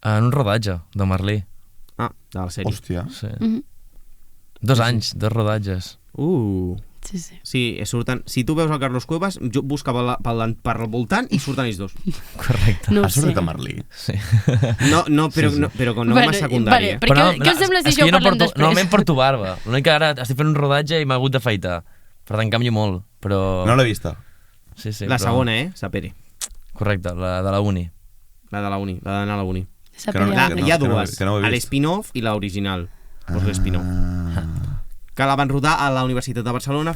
En un rodatge de Merlí. Ah, de la sèrie. Hòstia. Sí. 2 anys, 2 rodatges. Sí, sí. Sí, surten... Si tu veus el Carlos Cuevas, jo buscava per al voltant i surten ells dos. Correcte. No ho Has sortit sé. a Merlí? Sí. No, però com com a secundària. Vale, però què us sembla si és això que ho jo parlem després? normalment porto barba. L'únic que ara estic fent un rodatge i m'ha hagut d'afaitar. Per tant, canvio molt, però... No l'he vista. Sí, sí, La però... segona, Sapere. Correcte, la de la uni. La de la uni, la d'anar a la uni. Sap Que no- allà. Hi ha que no- dues, que no ho he vist. l'espin-off i l'original. Pues l'espin-off. Que la van rodar a la Universitat de Barcelona,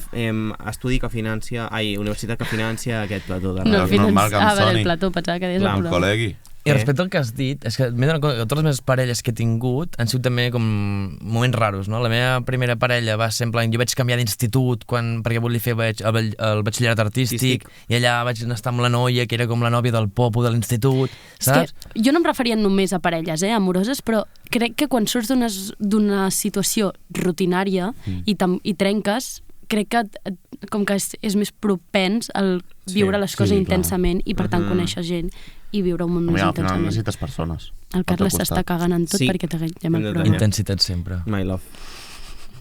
estudi que financia... Universitat que financia aquest plató de No, ràdio. normal que em vale, soni. el plató, pensava que deies Clar, el Un programa. col·legui. I respecte al que has dit, és que m'he donat compte que totes les meves parelles que he tingut han sigut també com moments raros, no? La meva primera parella va ser en plan, jo vaig canviar d'institut perquè volia fer el batxillerat artístic i allà vaig estar amb la noia que era com la nòvia del popo de l'institut, saps? És que jo no em referia només a parelles amoroses, però crec que quan surts d'una situació rutinària i trenques, crec que com que és més propens al viure les coses sí, intensament i per tant conèixer gent i viure un món Home, més al final intensament. necessites persones. El Carles Al teu s'està costat. cagant en tot Sí. perquè t'agrem el Hem de programa. tenir- Intensitat sempre. My love.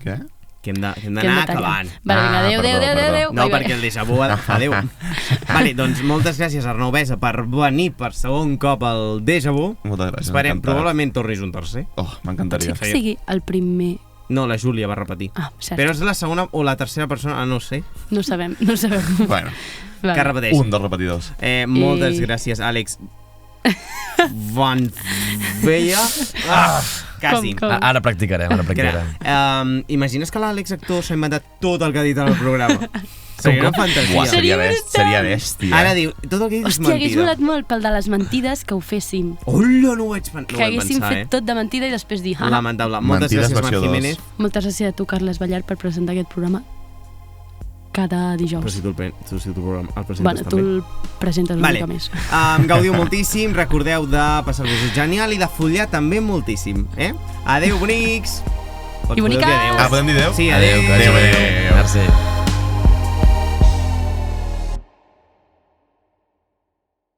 Què? Que hem Que hem d'anar de tallar. acabant. Vale, vinga, adéu, perdó, adéu, adéu, perdó. adéu. No, Bye, bye. perquè el déjà vu fa Déu. Vale, doncs moltes gràcies, Arnau Besa, per venir per segon cop al déjà vu. Moltes gràcies. Esperem, encantat. probablement tornis un tercer. Oh, Pot m'encantaria. ser que sigui el primer... No, la Júlia va repetir. Ah, cert. Però és la segona o la tercera persona, no ho sé, No sabem, no sabem. Bueno, Vale. que repeteix. un dels repetidors. Moltes gràcies, Àlex Van Veia. Quasi. Com? Ara practicarem, ara practicarem. Imagines que l'Àlex actor s'ha inventat tot el que ha dit en el programa? Seria una fantasia. Buah, Seria seria bèstia. Ara diu, tot el que he dit és Hòstia, hagués mentida. molat molt pel de les mentides que ho féssim. Hola, no ho vaig Que pensar, haguéssim fet tot de mentida i després dir... Ah, Lamentable. Moltes Mentides gràcies, Marc versió dos. Jiménez. moltes gràcies a tu, Carles Ballar, per presentar aquest programa cada Però dijous. si tu el programa el presentes Bueno, tu també. el presentes una mica més. Gaudiu moltíssim, recordeu de passar-vos-ho genial i de follar també moltíssim, Adéu, bonics! Pots I poder dir boniques! adéu. Ah, podem dir adéu? Sí, adéu. que vagi bé. Adéu. Merci.